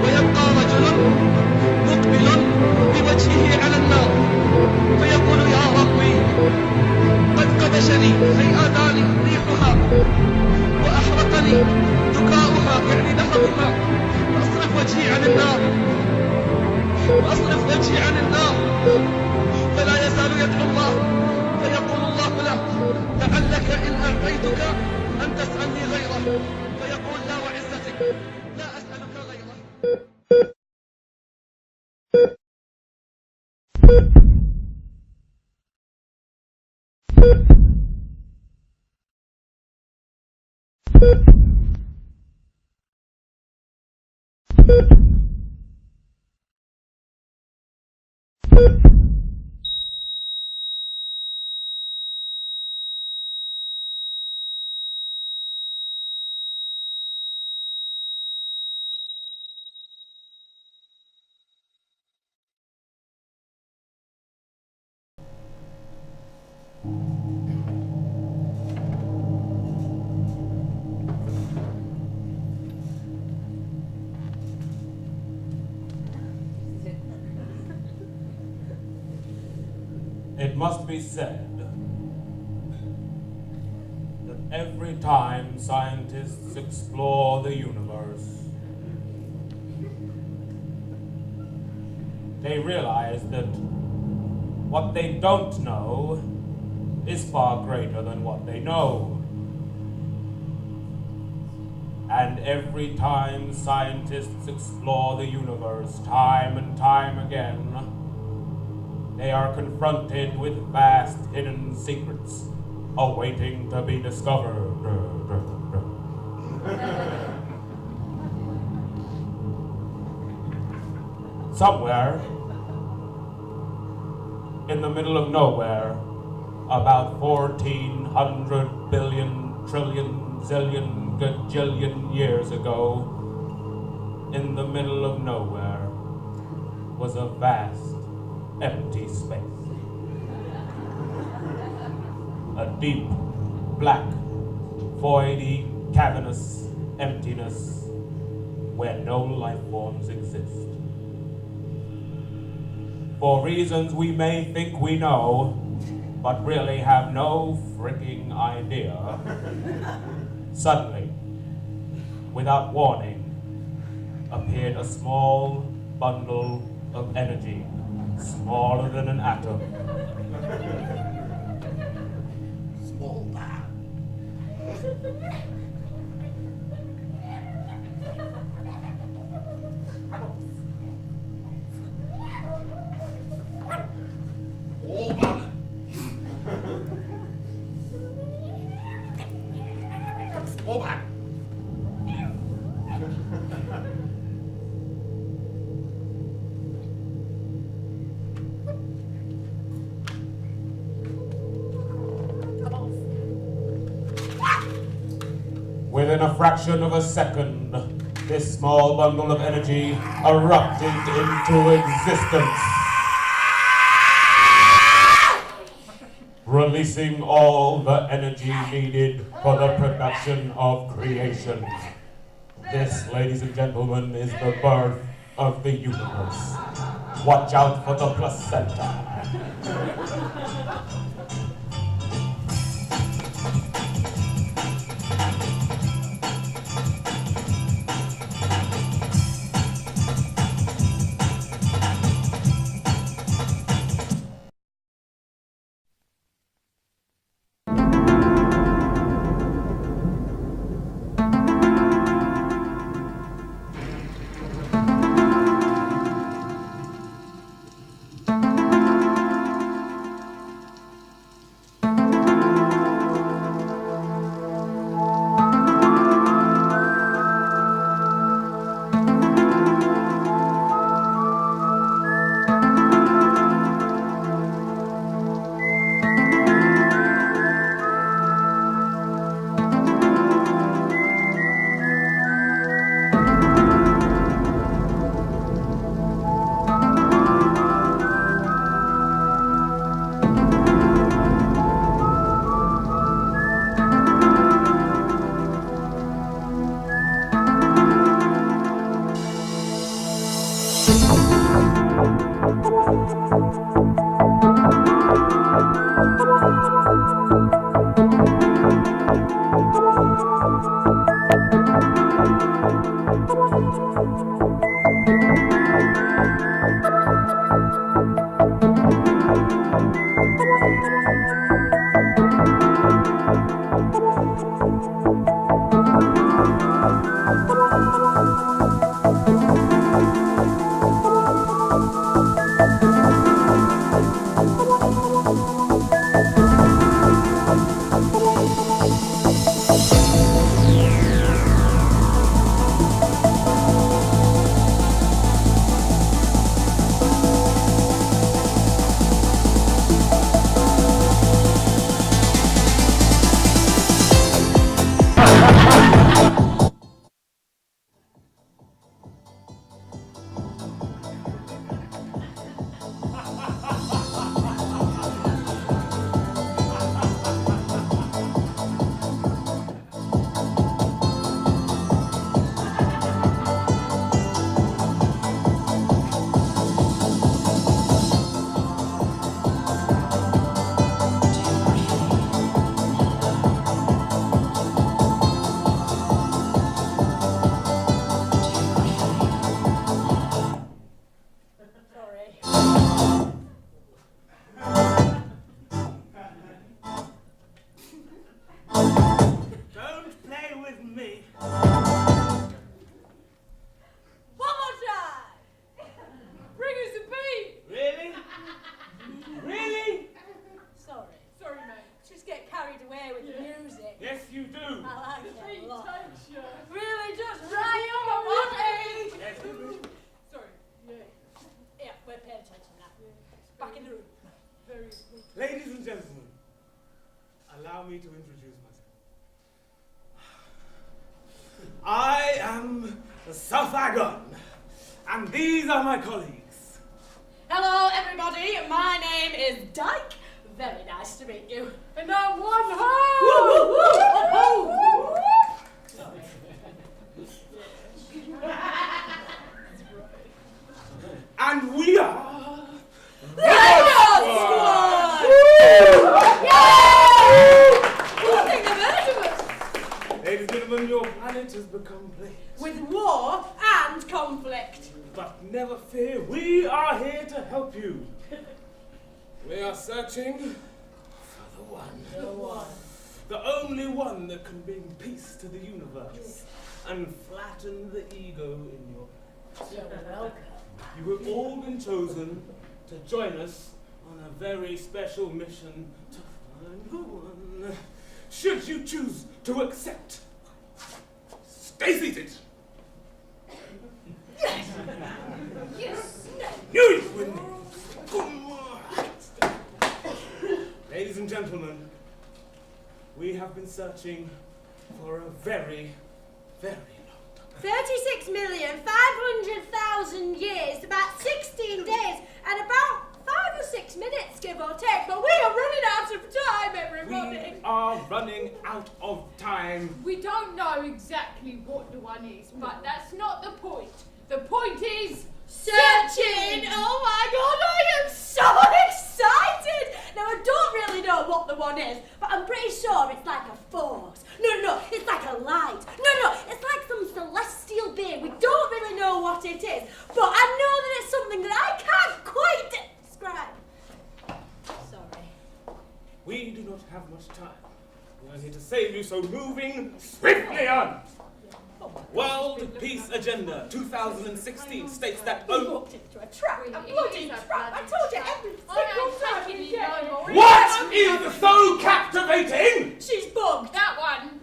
ويبقى رجل مقبل بوجهه على النار فيقول يا ربي قد قدشني في آذاني ريحها وأحرقني دكاؤها يعني لهبها فأصرف وجهي عن النار فلا يزال يدعو الله فيقول الله له لعلك إن أعطيتك أن تسألني غيره فيقول لا وعزتك لا أسألك غيره. It must be said that every time scientists explore the universe, they realize that what they don't know is far greater than what they know. And every time scientists explore the universe, time and time again, they are confronted with vast hidden secrets awaiting to be discovered. Somewhere in the middle of nowhere, about 1,400 billion, trillion, zillion, gajillion years ago, in the middle of nowhere was a vast empty space. A deep, black, voidy, cavernous emptiness where no life forms exist. For reasons we may think we know, but really have no freaking idea, suddenly, without warning, appeared a small bundle of energy, smaller than an atom. Small man. Within a fraction of a second, this small bundle of energy erupted into existence, releasing all the energy needed for the production of creation. This, ladies and gentlemen, is the birth of the universe. Watch out for the placenta. Back in the room. Very good. Ladies and gentlemen, allow me to introduce myself. I am Sophagon, and these are my colleagues. Hello, everybody. My name is Dyke. Very nice to meet you. And I'm One Ho! And we are The Yacht Squad! Nothing of us. Ladies and gentlemen, your planet has become plagued. With war and conflict. But never fear, we are here to help you. We are searching for the one. The one. The only one that can bring peace to the universe and flatten the ego in your You're welcome. You have all been chosen to join us on a very special mission to find the one. Should you choose to accept, stay seated. Yes. Knew you would win. Ladies and gentlemen, we have been searching for a very, very long time. 36,500,000 years, about 16 days, and about 5 or 6 minutes, give or take. But we are running out of time, everybody. We are running out of time. We don't know exactly what the one is, but that's not the point. The point is Searching! Oh my god, I am so excited! Now, I don't really know what the one is, but I'm pretty sure it's like a force. No, it's like a light. No, it's like some celestial being. We don't really know what it is, but I know that it's something that I can't quite describe. Sorry. We do not have much time. We are here to save you, so moving swiftly on. World Peace Agenda 2016 states that I walked into a trap. A bloody trap. I told you every single time you did. What is so captivating? She's bugged. that one.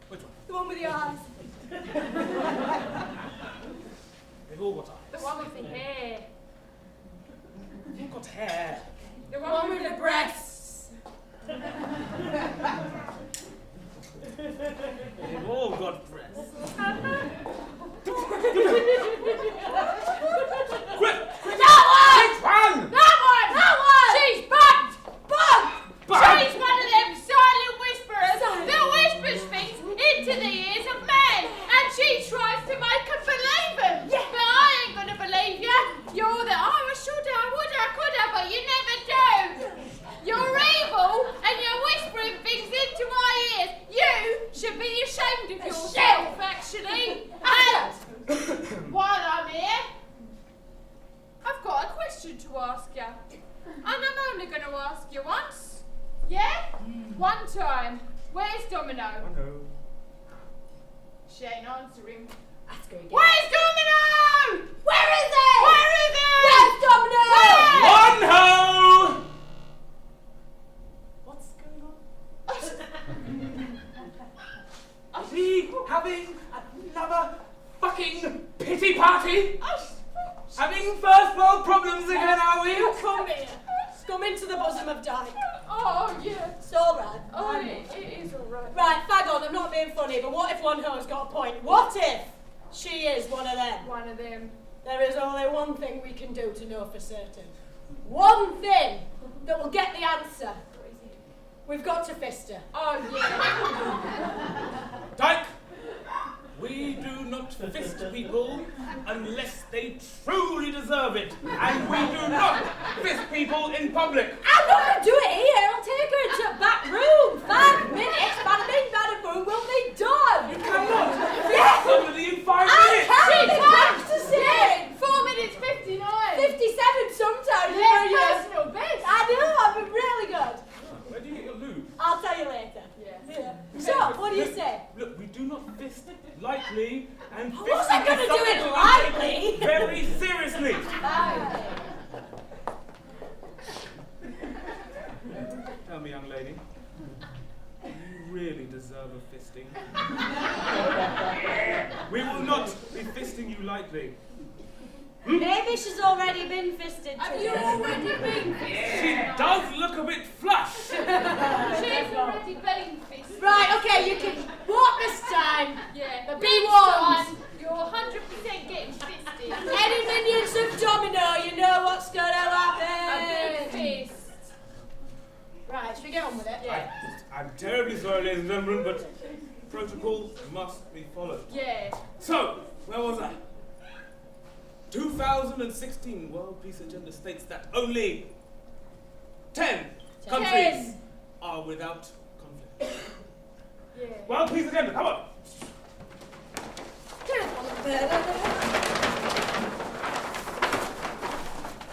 Which one? The one with the eyes. They've all got The eyes. one with the hair. They've got hair. The one with the breasts. They've all got breasts. Quick! That one! Which one? That one! That one! She's bugged! Bugged! Bugged? She's one of them silent whisperers that whispers things into the ears of men, and she tries to make them believe them. Yeah. But I ain't gonna believe you. You're all that, oh, I shoulda, I woulda, I coulda, but you never do. You're evil, and you're whispering things into my ears. You should be ashamed of yourself, actually. And while I'm here, I've got a question to ask you. And I'm only going to ask you once. Yeah? One time. Where's Domino? I know. She ain't answering. Ask her again. Where's Domino? Where is it? Where is it? Where's Domino? Where? One ho! What's going on? Is he having another fucking pity party? Having first world problems again, are we? You come here. Come into the bosom of Dyke. Oh, yeah. It's all right. Oh, it is all right. Right, fag on, I'm not being funny, but what if one ho's got a point? What if she is one of them? One of them. There is only one thing we can do to know for certain. One thing that will get the answer. We've got to fist her. Oh, yeah. Dyke, we do not fist people unless they truly deserve it. And we do not fist people in public. I'm not going to do it here. I'll take her into a back room. 5 minutes, bada bing, bada boom, we'll be done. You cannot Yes. fist somebody in 5 I minutes. can She's be practicing. 4 minutes 59. 57 sometimes. Yeah, you know. personal best. I know, I've been really good. Where do you get your lube? I'll tell you later. Yeah. So, what do you say? Look, we do not fist lightly, and I wasn't fisting is gonna do it something lightly. we take very seriously. Tell me, young lady, do you really deserve a fisting? We will not be be fisting you lightly. Maybe she's already been fisted Have today. you already been fisted? She does look a bit flush. She's already been fisted. Right, okay, you can walk this time. Yeah, the Be next warned. time, you're 100% getting fisted. Any minions of Domino, you know what's gonna A happen. big fist. Right, should we get on with it? Yeah. I'm terribly sorry, ladies and gentlemen, but protocol must be followed. Yeah. So, where was I? 2016 World Peace Agenda states that only 10 countries are without conflict. Yeah. World Peace Agenda, come on!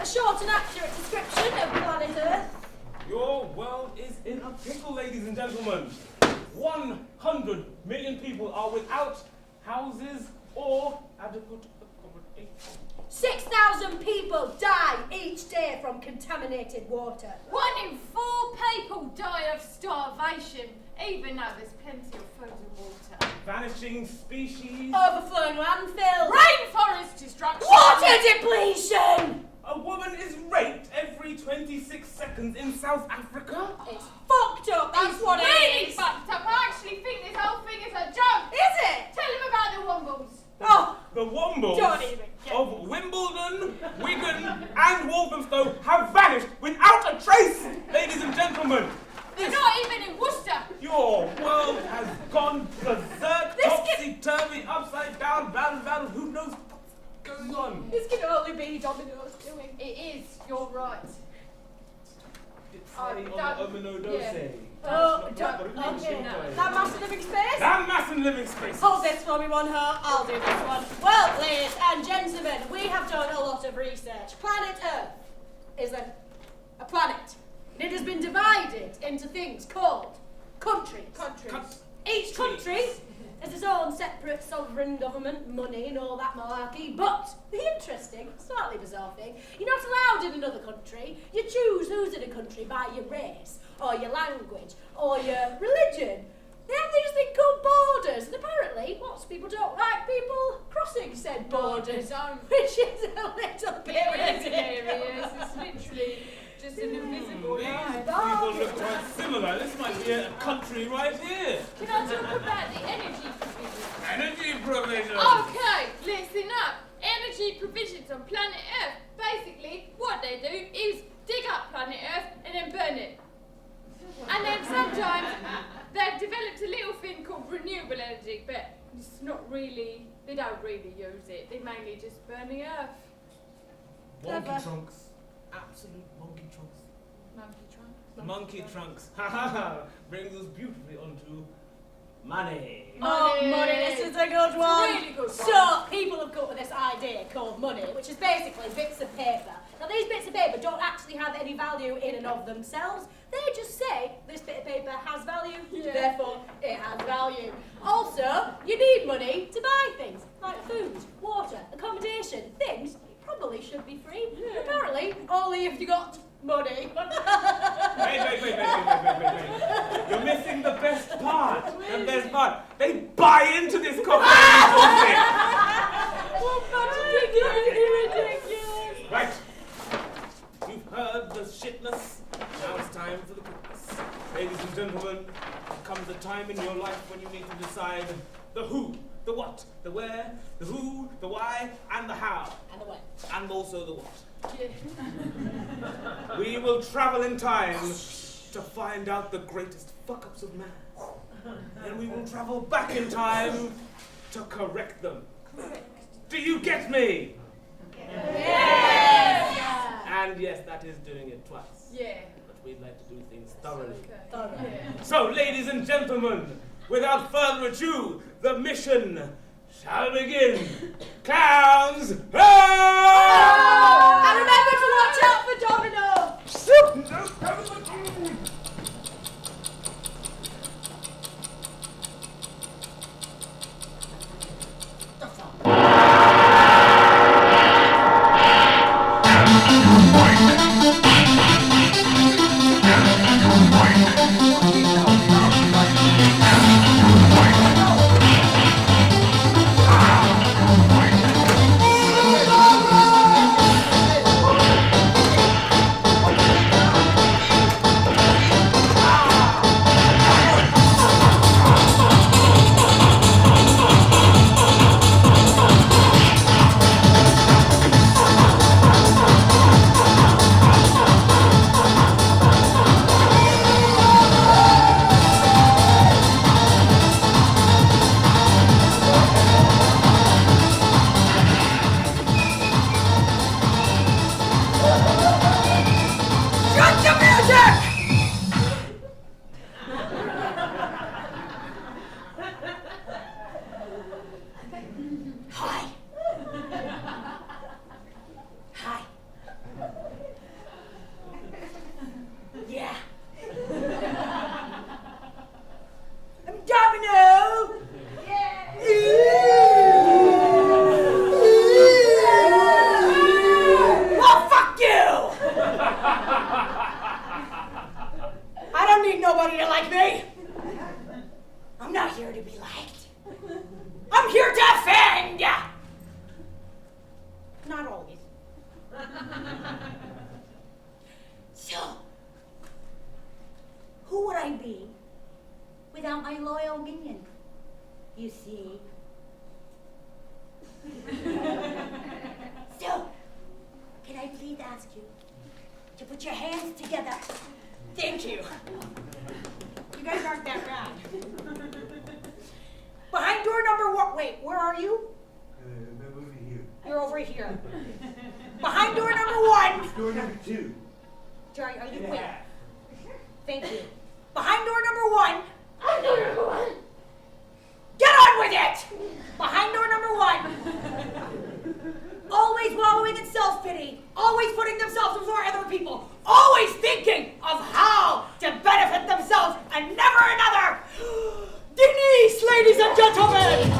A short and accurate description of planet Earth. Your world is in a pickle, ladies and gentlemen. 100 million people are without houses or adequate accommodation. 6,000 people die each day from contaminated water. 1 in 4 people die of starvation, even though there's plenty of food and water. Vanishing species. Overflowing landfills. Rainforest destruction. Water depletion! A woman is raped every 26 seconds in South Africa. It's fucked up, that's what really it is. fucked up. I actually think this whole thing is a joke. Is it? Tell him about the Wombles. Oh, The Wombles Don't even get of Wimbledon, Wigan and Walthamstow have vanished without a trace, ladies and gentlemen. They're not even in Worcester. Your world has gone berserk, This topsy-turvy, upside down, battle, who knows what's going on? this can only be Domino's doing. It is. You're right. It's Oh, saying that- on the Omino yeah. Dose. Oh, That's don't, not what it means, okay. don't That massive living space? That mass and living space. Hold this for me, one heart. I'll do this one. Well, ladies and gentlemen, we have done a lot of research. Planet Earth is a planet. And it has been divided into things called countries. Each country has its own separate sovereign government, money and all that malarkey. But the interesting, slightly bizarre thing, you're not allowed in another country. You choose who's in a country by your race, or your language, or your religion. They have these things called borders, and apparently lots of people don't like people crossing said borders, which is a little bit ridiculous. It's literally just an invisible These line. people look quite similar. This might be a country right here. Can I talk about the energy provisions? Energy provision. Okay, listen up. Energy provisions on planet Earth. Basically, what they do is dig up planet Earth and then burn it. And then sometimes they've developed a little thing called renewable energy, but it's not really, they don't really use it. They mainly just burn the Earth. Monkey trunks. Absolute monkey trunks. Monkey trunk. Monkey trunks. Ha ha ha. Brings us beautifully onto money. Oh, money, this is a good one. really good one. So, people have come up with this idea called money, which is basically bits of paper. Now, these bits of paper don't actually have any value in and of themselves. They just say this bit of paper has value, therefore it has value. Also, you need money to buy things like food, water, accommodation, things that probably should be free. Apparently, only if you got money. Wait. You're missing the best part. The best part. They buy into this cocktail bullshit. Ridiculous. Right. You've heard the shitness. Now it's time for the goodness. Ladies and gentlemen, comes a time in your life when you need to decide the who, the what, the where, the who, the why, and the how. And the way. And also the what. We will travel in time to find out the greatest fuck-ups of man. And we will travel back in time to correct them. Do you get me? Yes. And yes, that is doing it twice. Yeah. But we'd like to do things thoroughly. Okay. So, ladies and gentlemen, without further ado, the mission shall begin. Clowns, And remember to watch out for Domino. Your right. Hi. Hi. Yeah. I'm Domino. Well, fuck you! I don't need nobody to like me. I'm not here to be liked. I'm here to offend. Not always. So, who would I be without my loyal minion? You see. So, can I please ask you to put your hands together? Thank you. You guys aren't that bad. Behind door number one. Wait, where are you? I'm over here. You're over here. Behind door number one. Door number 2. Jerry, are you quick? Thank you. Behind door number one. I'm door number 1. Get on with it! Behind door number one. Always wallowing in self-pity. Always putting themselves before other people. Always thinking of how to benefit themselves and never another. Denise, ladies and gentlemen!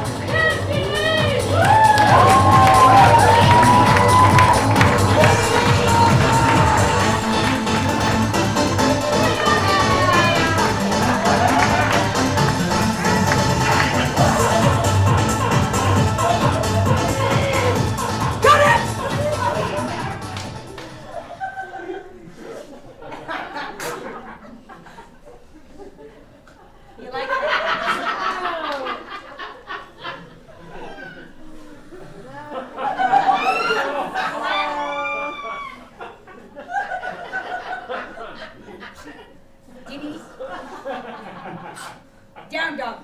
You like it? Denise? Down dog.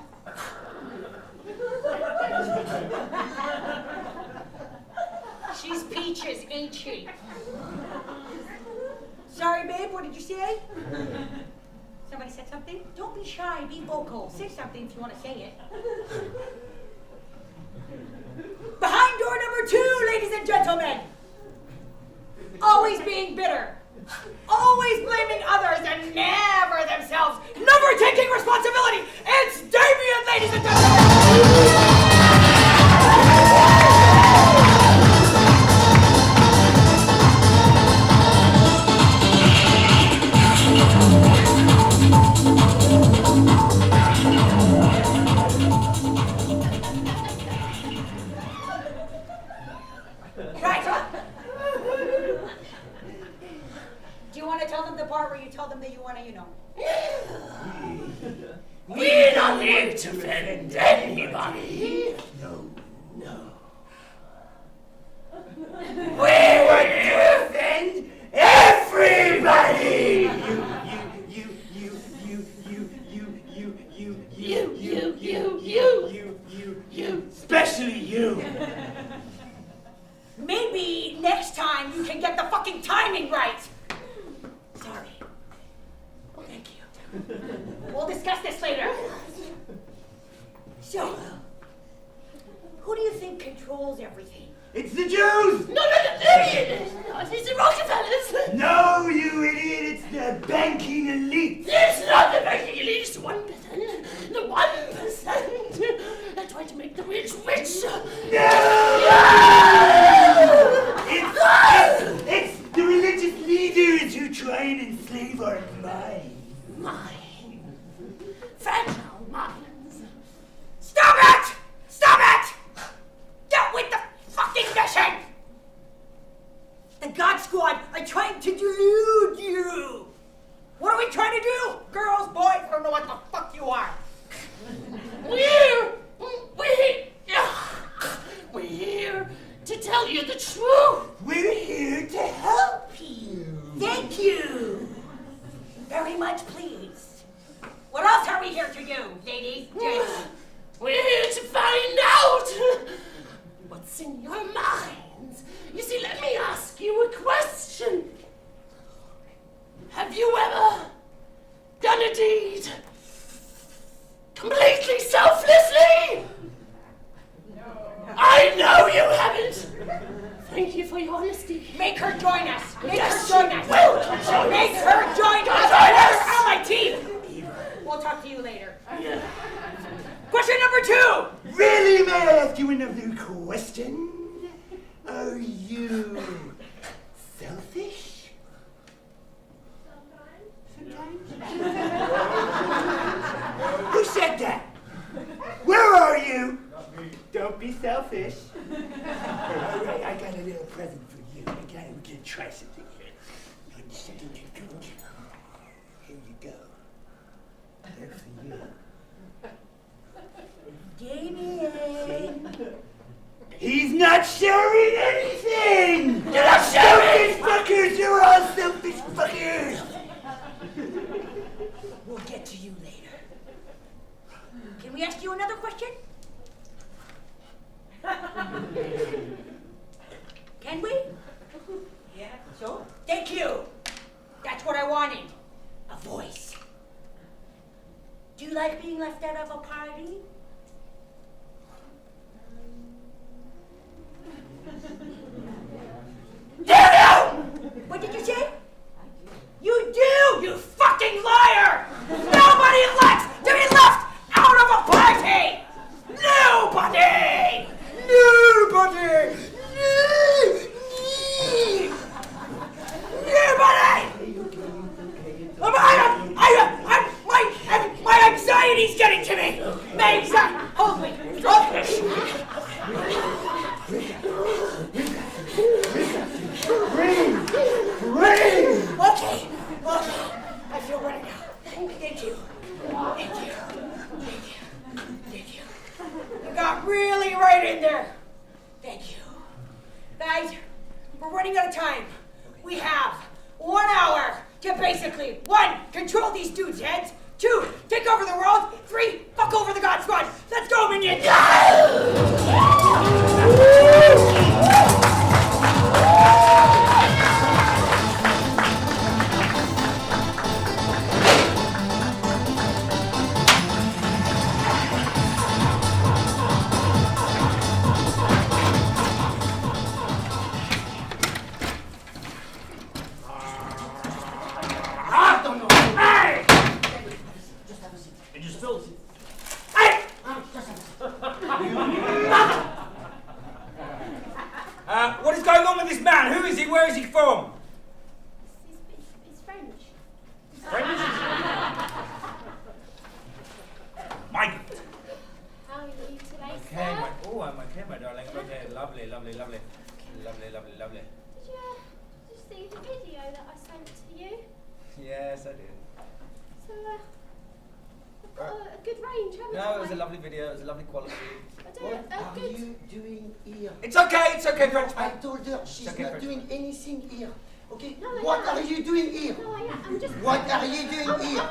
She's peaches, ain't she? Sorry, babe, what did you say? Somebody said something? Don't be shy, be vocal. Say something if you want to say it. Behind door number 2, ladies and gentlemen. Always being bitter. Always blaming others and never themselves. Never taking responsibility. It's Damien, ladies and gentlemen. Right. Do you want to tell them the part where you tell them that you want to, We're not here to offend anybody. No. We're here to offend everybody. You, especially you. Maybe next time you can get the fucking timing right. Sorry. Thank you. We'll discuss this later. So, who do you think controls everything? It's the Jews! No, it's the Rockefellers. No, you idiot! It's the banking elite! It's not the banking elite, it's the 1%. The 1%. They're trying to make the rich richer. It's the religious leaders who try and enslave our minds. Mine. Fragile minds. Stop it! Stop it! Get with the fucking mission! The God Squad are trying to delude you! What are we trying to do? Girls, boys, I don't know what the fuck you are. We're here to tell you the truth. We're here to help you. Thank you! Very much pleased. What else are we here to do, ladies, gents? We're here to find out what's in your minds. You see, let me ask you a question. Have you ever done a deed completely selflessly? No. for your honesty. Make her join us. Make Yes, her join us. she will. Make her join us. Out of my teeth. We'll talk to you later. Question number 2. Really, may I ask you another question? Are you selfish? Sometimes. Who said that? Where are you? Don't be selfish. All right, I got a little present for you. We can try something here. 1 second. Here you go. They're for you. Damien! He's not sharing anything! You're not sharing! Selfish fuckers! You're all selfish fuckers! We'll get to you later. Can we ask you another question? Can we? Yeah. So? Thank you. That's what I wanted. A voice. Do you like being left out of a party? Do you? What did you say? You do, you fucking liar! Nobody likes to be left out of a party! Nobody! Nobody! Nobody! My anxiety's getting to me! My anxiety! Hold me! Breathe! Okay. I feel better now. Thank you. You got really right in there. Thank you. Guys, we're running out of time. We have 1 hour to basically 1, control these dudes' heads, 2, take over the world, 3, fuck over the God Squad. Let's go, minions! What is going on with this man? Who is he? Where is he from? It's French. French? My God. How are you today, Okay, sir? I'm okay, my darling. I'm okay. Lovely. Did you see the video that I sent to you? Yes, I did. So, I've got a good range, haven't I? No, it was a lovely video. It was a lovely quality. I do a good... you doing here? It's okay, French I man. told her she's Okay, not French. doing anything here. Okay? No, I What am. are you doing here? No, I'm just... What are you doing here?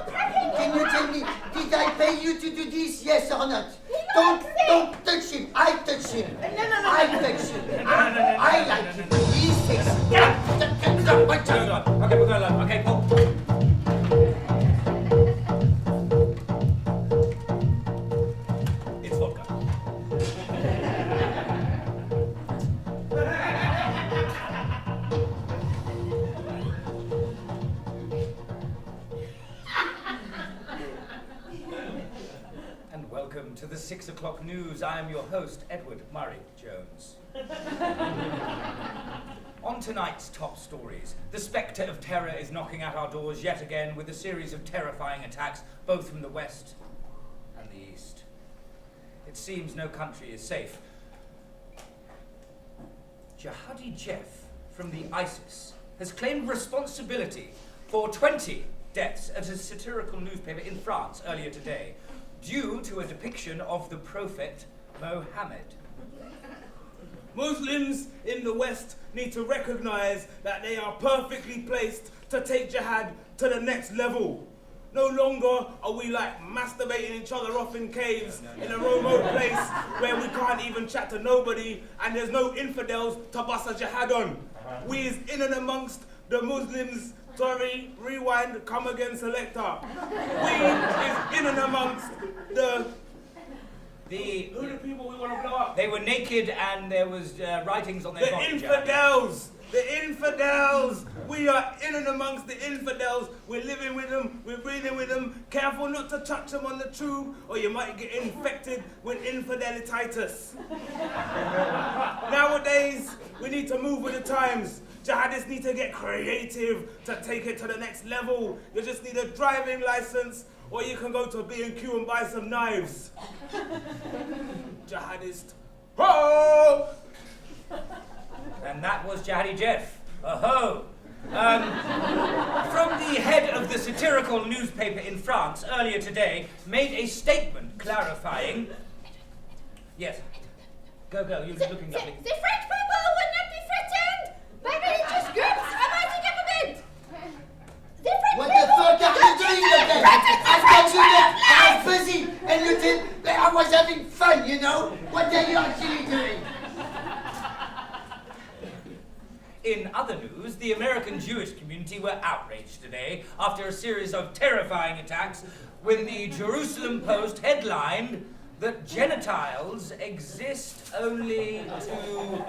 Can you tell me, did I pay you to do this, yes or not? Don't touch him. I touch him. I touch him. I like him. He's sexy. Okay, we're going live. Okay, Paul. It's vodka. And welcome to the 6 o'clock news. I am your host, Edward Murray Jones. On tonight's top stories, the spectre of terror is knocking at our doors yet again with a series of terrifying attacks, both from the west and the east. It seems no country is safe. Jihadi Jeff from the ISIS has claimed responsibility for 20 deaths at a satirical newspaper in France earlier today, due to a depiction of the Prophet Mohammed. Muslims in the West need to recognize that they are perfectly placed to take jihad to the next level. No longer are we like masturbating each other off in caves in a remote place where we can't even chat to nobody and there's no infidels to bust a jihad on. We is in and amongst the Muslims, rewind, come again selector. We is in and amongst the Who are the people we want to blow up? They were naked and there was writings on their The body. infidels! The infidels! We are in and amongst the infidels. We're living with them, we're breathing with them. Careful not to touch them on the tube or you might get infected with infidelititis. Nowadays, we need to move with the times. Jihadists need to get creative to take it to the next level. You just need a driving license or you can go to B&Q and buy some knives. Jihadist. Ho! And that was Jihadi Jeff. Oh-ho. From the head of the satirical newspaper in France earlier today made a statement clarifying... Yes. Go, you're looking at me. The French people will not be threatened by religious groups arising government. The French What the fuck are you doing again? I was busy and you did. I was having fun, you know. What are you actually doing? In other news, the American Jewish community were outraged today after a series of terrifying attacks when the Jerusalem Post headlined that genitals exist only to serve...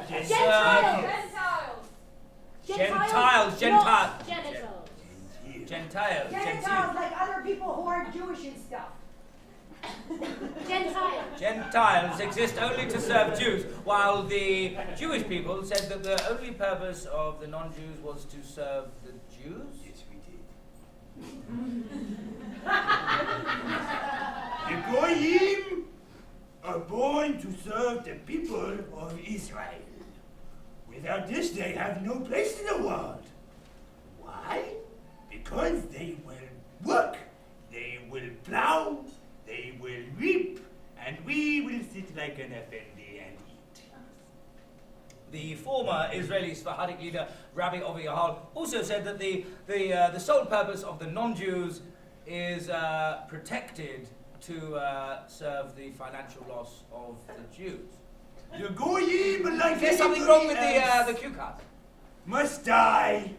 Gentiles. Gentiles. Genitals. Gentiles. Gentiles, like other people who aren't Jewish and stuff. Gentiles. Gentiles exist only to serve Jews, while the Jewish people said that the only purpose of the non-Jews was to serve the Jews. Yes, we did. The Goyim are born to serve the people of Israel. Without this, they have no place in the world. Why? Because they will work, they will plow, they will reap, and we will sit like an effendi and eat. The former Israeli Sephardic leader, Rabbi Ovi Yahal, also said that the sole purpose of the non-Jews is protected to serve the financial loss of the Jews. The Goyim, like Is there something wrong with the cue card? must die,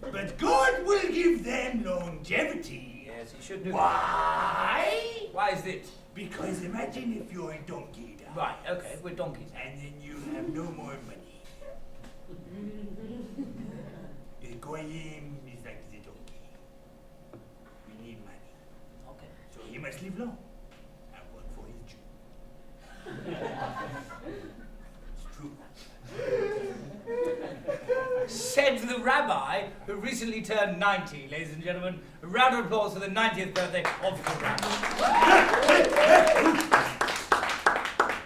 but God will give them longevity. Yes, he should do. Why? Why is it? Because imagine if you're a donkey, Right, okay, we're donkeys. and then you have no more money. The Goyim is like the donkey. We need money, Okay. so he must live long and work for his Jew. It's true. Said the rabbi who recently turned 90, ladies and gentlemen. A round of applause for the 90th birthday of the rabbi.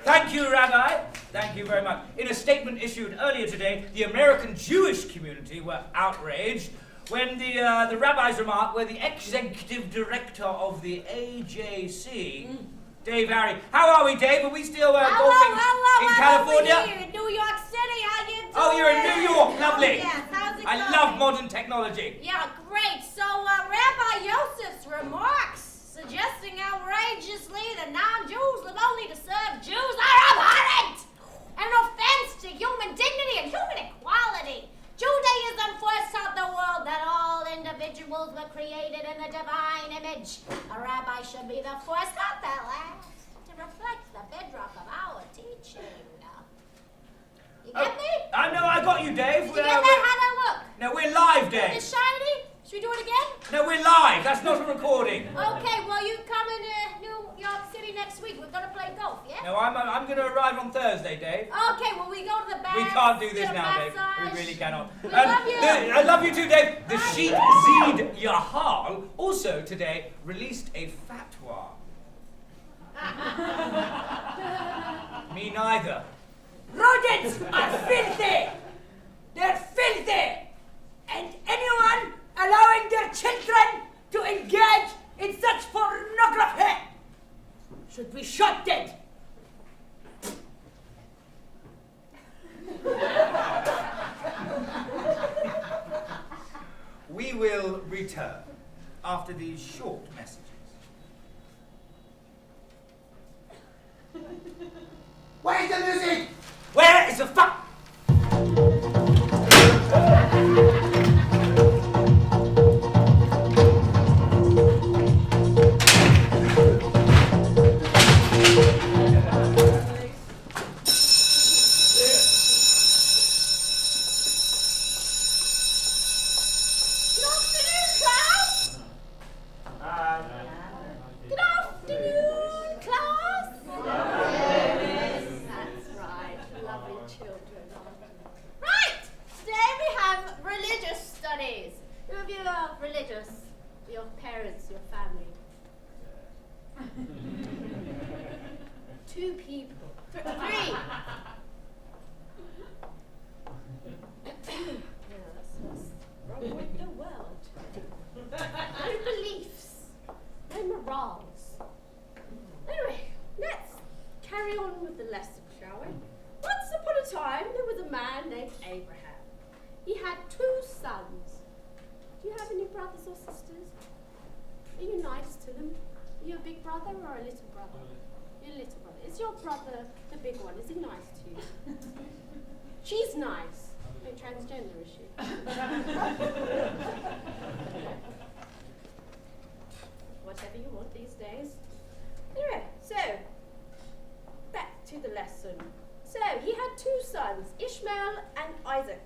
Thank you, Rabbi. Thank you very much. In a statement issued earlier today, the American Jewish community were outraged when the rabbi's remark, where the executive director of the AJC, Dave Harry. How are we, Dave? Are we still golfing in California? Over here in New York City. How you doing? Oh, you're in New York. Lovely. Yes. How's it I going? love modern technology. Yeah, great. So, Rabbi Yosef's remarks suggesting outrageously that non-Jews live only to serve Jews are abhorrent! An offense to human dignity and human equality. Judaism first taught the world that all individuals were created in the divine image. A rabbi should be the first, not the last, to reflect the bedrock of our teaching. You get me? I know, I got you, Dave. Did you get that? How'd that look? No, we're live, Is Dave. it shiny? Should we do it again? No, we're live. That's not a recording. Okay, well, you come into New York City next week. We're gonna play golf, yeah? No, I'm going to arrive on Thursday, Dave. Okay, well, we go to the bath. We can't do this get a now, Dave. massage. We really cannot. We love you. I love you too, Dave. The Sheikh Zid Yahal also today released a fatwa. Me neither. Rodents are filthy! They're filthy! And anyone allowing their children to engage in such pornography should be shot dead. We will return after these short messages. Where's the music? Where is the fuck? lovely children, aren't you? Right! Today we have religious studies. Who of you are religious? Your parents, your family? 2 people. 3. What's wrong with the world? No beliefs. No morals. Anyway, let's carry on with the lesson, shall we? Once upon a time, there was a man named Abraham. He had 2 sons. Do you have any brothers or sisters? Are you nice to them? Are you a big brother or a little brother? You're a little brother. Is your brother the big one? Is he nice to you? She's nice. No transgender, is she? Whatever you want these days. Anyway, so, back to the lesson. So, he had 2 sons, Ishmael and Isaac.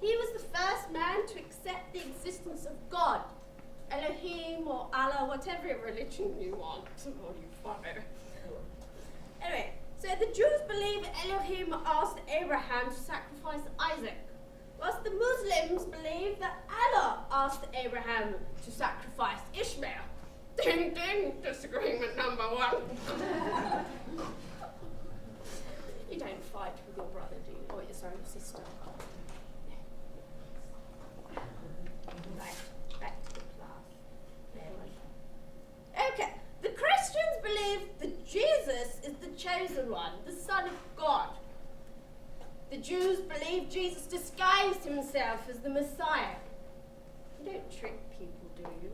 He was the first man to accept the existence of God, Elohim or Allah, whatever religion you want, or you follow. Anyway, so the Jews believe Elohim asked Abraham to sacrifice Isaac, whilst the Muslims believe that Allah asked Abraham to sacrifice Ishmael. Ding ding, disagreement number 1. You don't fight with your brother, do you? Or your sister? Right, back to the class. There we go. Okay, the Christians believe that Jesus is the chosen one, the Son of God. The Jews believe Jesus disguised himself as the Messiah. You don't trick people, do you?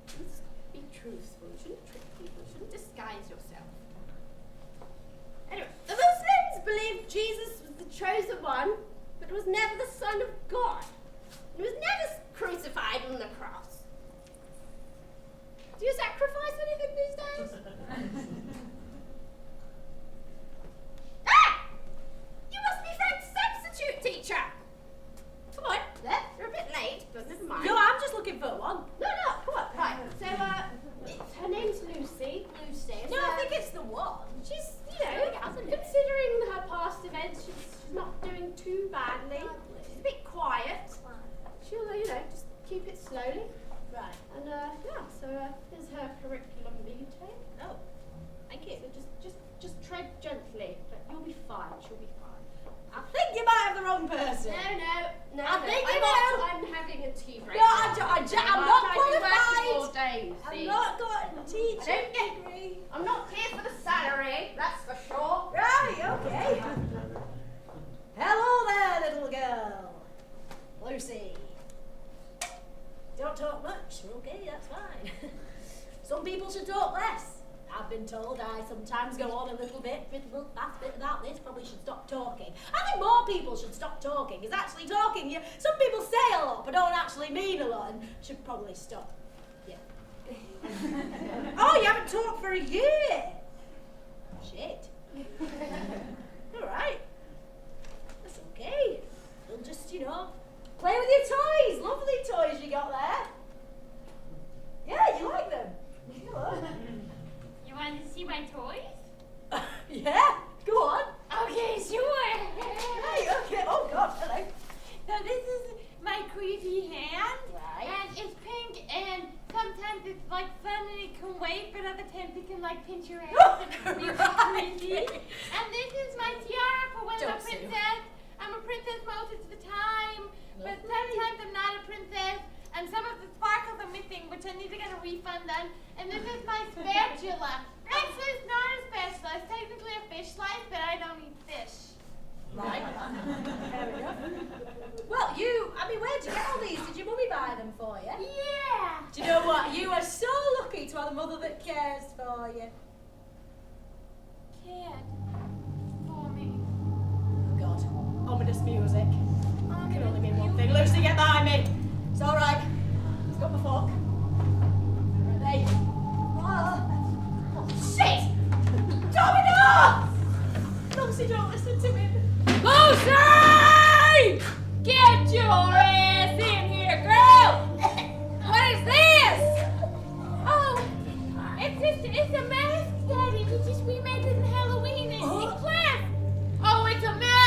Just be truthful. You shouldn't trick people. You shouldn't disguise yourself. Anyway, the Muslims believe Jesus was the chosen one, but was never the Son of God. He was never crucified on the cross. Do you sacrifice anything these days? Ah! You must be French substitute teacher. Come on, there. You're a bit late, but never mind. No, I'm just looking for one. No, come on. Right. So, her name's Lucy. Lucy. No, I think it's the one. She's, considering her past events, she's not doing too badly. She's a bit quiet. She'll, just keep it slowly. Right. And, so here's her curriculum vitae. Oh, thank you. So just tread gently. But you'll be fine. She'll be fine. I think you might have the wrong person. No. I think you know. I'm having a tea break. No, I'm not qualified. All day, I'm not got a teaching degree. I'm not here for the salary, that's for sure. Right, okay. Hello there, little girl. Lucy. Don't talk much. Okay, that's fine. Some people should talk less. I've been told I sometimes go on a little bit fast bit about this, probably should stop talking. I think more people should stop talking, because actually talking, some people say a lot but don't actually mean a lot, and should probably stop. Yeah. Oh, you haven't talked for a year. Shit. Alright. That's okay. We'll just, play with your toys. Lovely toys you got there. Yeah, you like them. You want to see my toys? Yeah, go on. Okay, sure. Hey, okay. Oh, God, hello. So this is my creepy hand. Right. And it's pink, and sometimes it's like fun and it can wait, but other times it can like pinch your ass and be creepy. And this is my tiara for when I'm a Don't sue. princess. I'm a princess most of the time, but sometimes I'm not a princess. And some of the sparkles are missing, which I need to get a refund on. And this is my spatula. Actually, it's not a spatula. It's technically a fish slice, but I don't eat fish. Right. Fair enough. Well, where'd you get all these? Did your mummy buy them for you? Yeah. Do you know what? You are so lucky to have a mother that cares for you. Cared for me. Oh, God. Ominous music. Can only mean one thing. Lucy, get behind me. It's all right. It's got my fork. Ready? Oh, shit! Domino! Lucy, don't listen to him. Lucy! Get your ass in here, girl! What is this? Oh, it's a mask, Daddy. We made it in Halloween in class. Oh, it's a mask.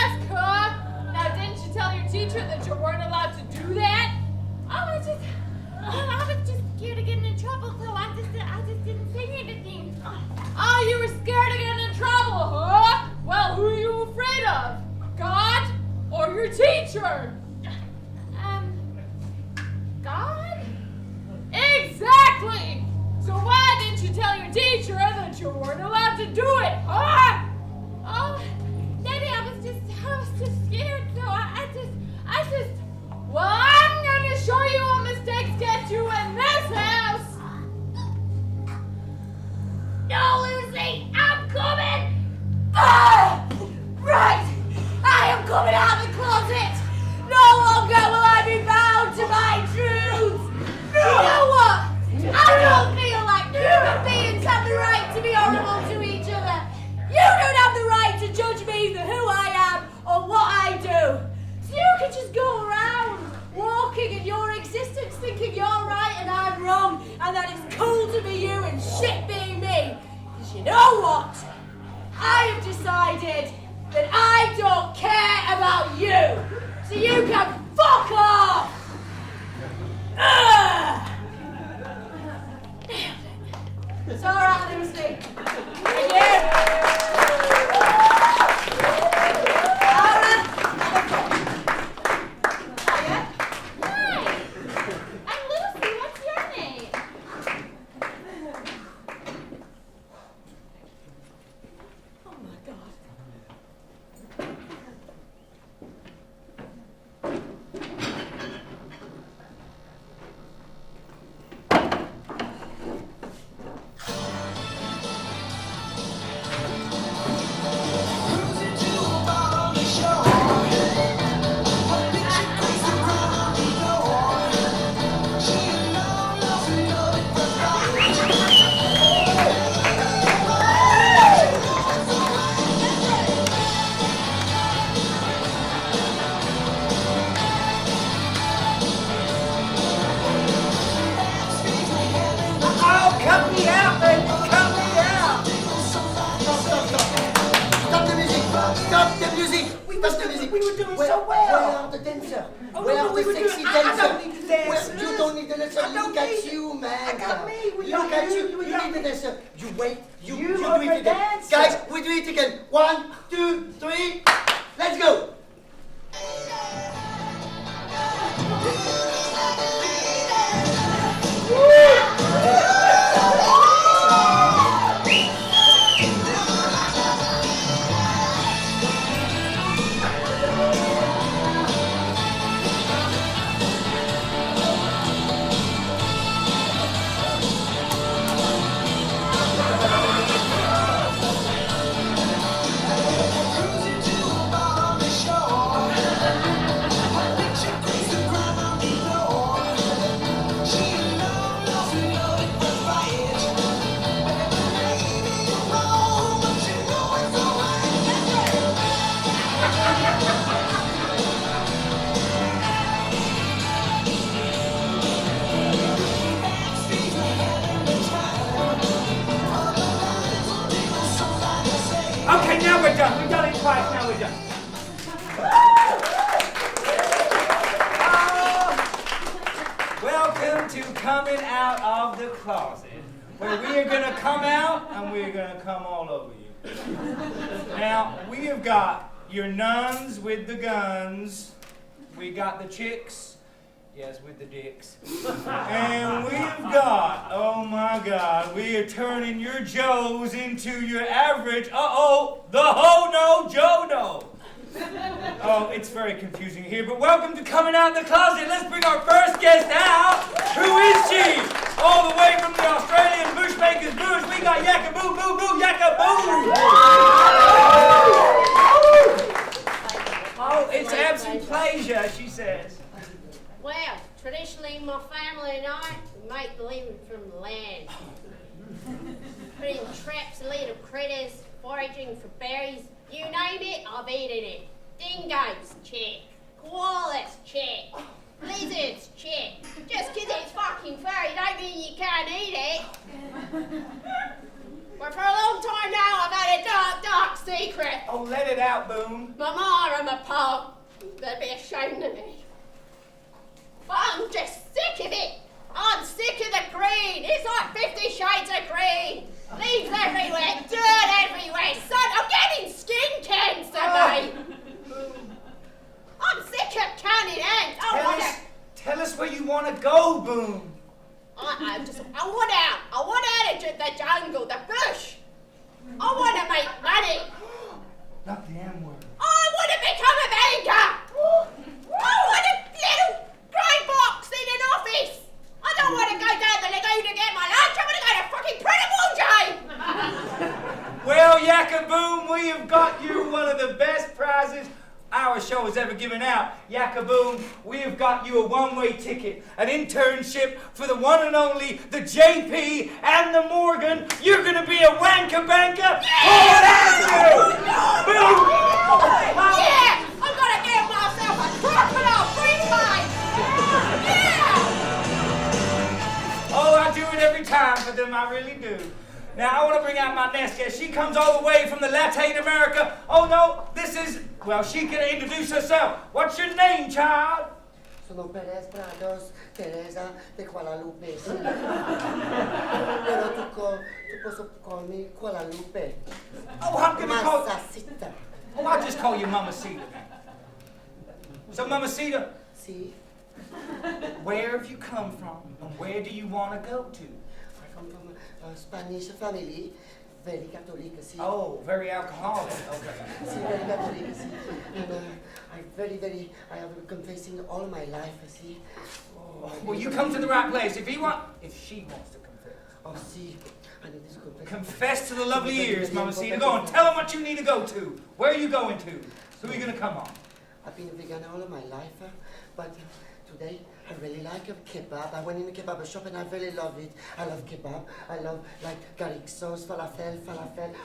teacher that you weren't allowed to do that? I was just scared of getting in trouble, so I just didn't say anything. Oh, you were scared of getting in trouble, huh? Well, who are you afraid of? God or your teacher? God? Exactly! So why didn't you tell your teacher that you weren't allowed to do it, huh? Oh, Daddy, I was just scared, so well, I'm gonna show you what mistakes get you in this house! No, Lucy, I'm coming! Ah! Right! I am coming out of the closet! No longer will I be bound to my truths! You know what? I don't feel like human beings have the right to be horrible to each other! You don't have the right to judge me for who I am or what I do! So you can just go around walking in your existence thinking you're right and I'm wrong and that it's cool to be you and shit being me. Because you know what? I have decided that I don't care about you. So you can fuck off! It's alright, Lucy. Thank you. The chicks, yes, with the dicks. And we've got, oh my God, we are turning your Joes into your average, the ho-no Joe-no. Oh, it's very confusing here, but welcome to Coming Out the Closet. Let's bring our first guest out. Who is she? All the way from the Australian Bushmakers Blues, we got Yakka Boo Boo Boo Yakka Boo. Oh, it's absolute pleasure, she says. Well, traditionally my family and I make the living from the land. Putting traps of little critters, foraging for berries, you name it, I've eaten it. Dingoes, check. Koalas, check. Lizards, check. Just 'cause it's fucking furry don't mean you can't eat it. But for a long time now, I've had a dark, dark secret. Oh, let it out, Boone. My ma and my pa, They'd be ashamed of me. But I'm just sick of it. I'm sick of the green. It's like 50 Shades of Green. Leaves everywhere, dirt everywhere. Son, I'm getting skin cancer, mate. I'm sick of counting ants. Tell us where you want to go, Boom. I want out. I want out of the jungle, the bush. I want to make money. Not the M word. I want to become a banker. I want a little grey box in an office. I don't want to go down the lagoon to get my lunch. I want to go to fucking Prinable J. Well, Yakaboom, we have got you one of the best prizes our show has ever given out. Yakaboom, we have got you a one-way ticket, an internship for the one and only, the JP and the Morgan. You're going to be a wanker banker. Boom! Yeah! I'm going to get myself a crocodile free time. Yeah! Oh, I do it every time for them, I really do. Now, I want to bring out my next guest. She comes all the way from the Latin America. Oh, no, this is, well, she can introduce herself. What's your name, child? Sono Perez Prados, Teresa de Guadalupe. Pero tu puedo call me Guadalupe. Oh, I'm going to call... Mamacita. Oh, I'll just call you Mamacita. So, Mamacita. Si. Where have you come from, and where do you want to go to? I come from a Spanish family, very Catholic, si. Oh, very alcoholic. Okay. Si, very Catholic, si. And I have been confessing all my life, si. Oh, Well, you come to the right place. If she wants to confess. Oh, si. I need to confess. Confess to the lovely ears, Mamacita. Go on, tell them what you need to go to. Where are you going to? Who are you going to come on? I've been a vegan all of my life, but today I really like a kebab. I went in a kebab shop and I really love it. I love kebab. I love like garlic sauce, falafel,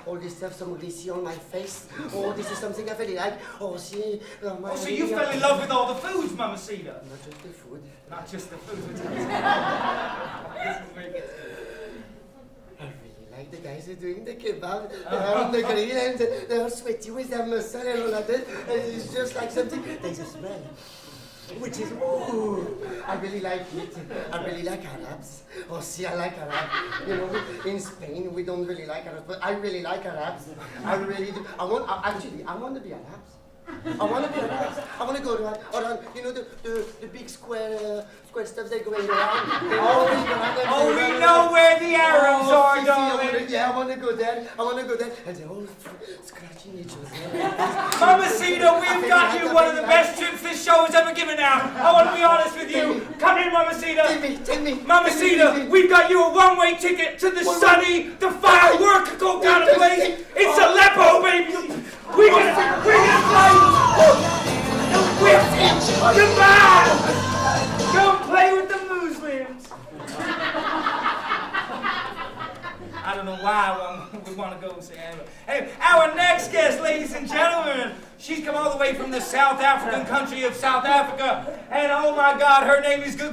all this stuff, some greasy on my face. Oh, this is something I really like. Oh, see. So you fell in love with all the foods, Mamacita? Not just the food. Not just the food. I really like the guys who are doing the kebab. They are on the grill and they are sweaty with their muscle and all of that. And it's just like something. There's a smell. Which is, ooh, I really like it. I really like Arabs. Oh, see, I like Arabs. You know, in Spain, we don't really like Arabs, but I really like Arabs. I really do. I want to be Arabs. I want to be Arabs. I want to go around, you know, the big square stuff they're going around. Oh, we know where the Arabs are, darling. I want to go there. And they're all scratching each other. Mamacita, we've got you one of the best trips this show has ever given out. I want to be honest with you. Come in, Mamacita. Take me. Mamacita, we've got you a one-way ticket to the sunny, the firework-a-go kind of place. It's Aleppo, baby. We're gonna play. The band. Go and play with the Muslims. I don't know why we want to go say anyway. Hey, our next guest, ladies and gentlemen, she's come all the way from the South African country of South Africa, and oh my God, her name is I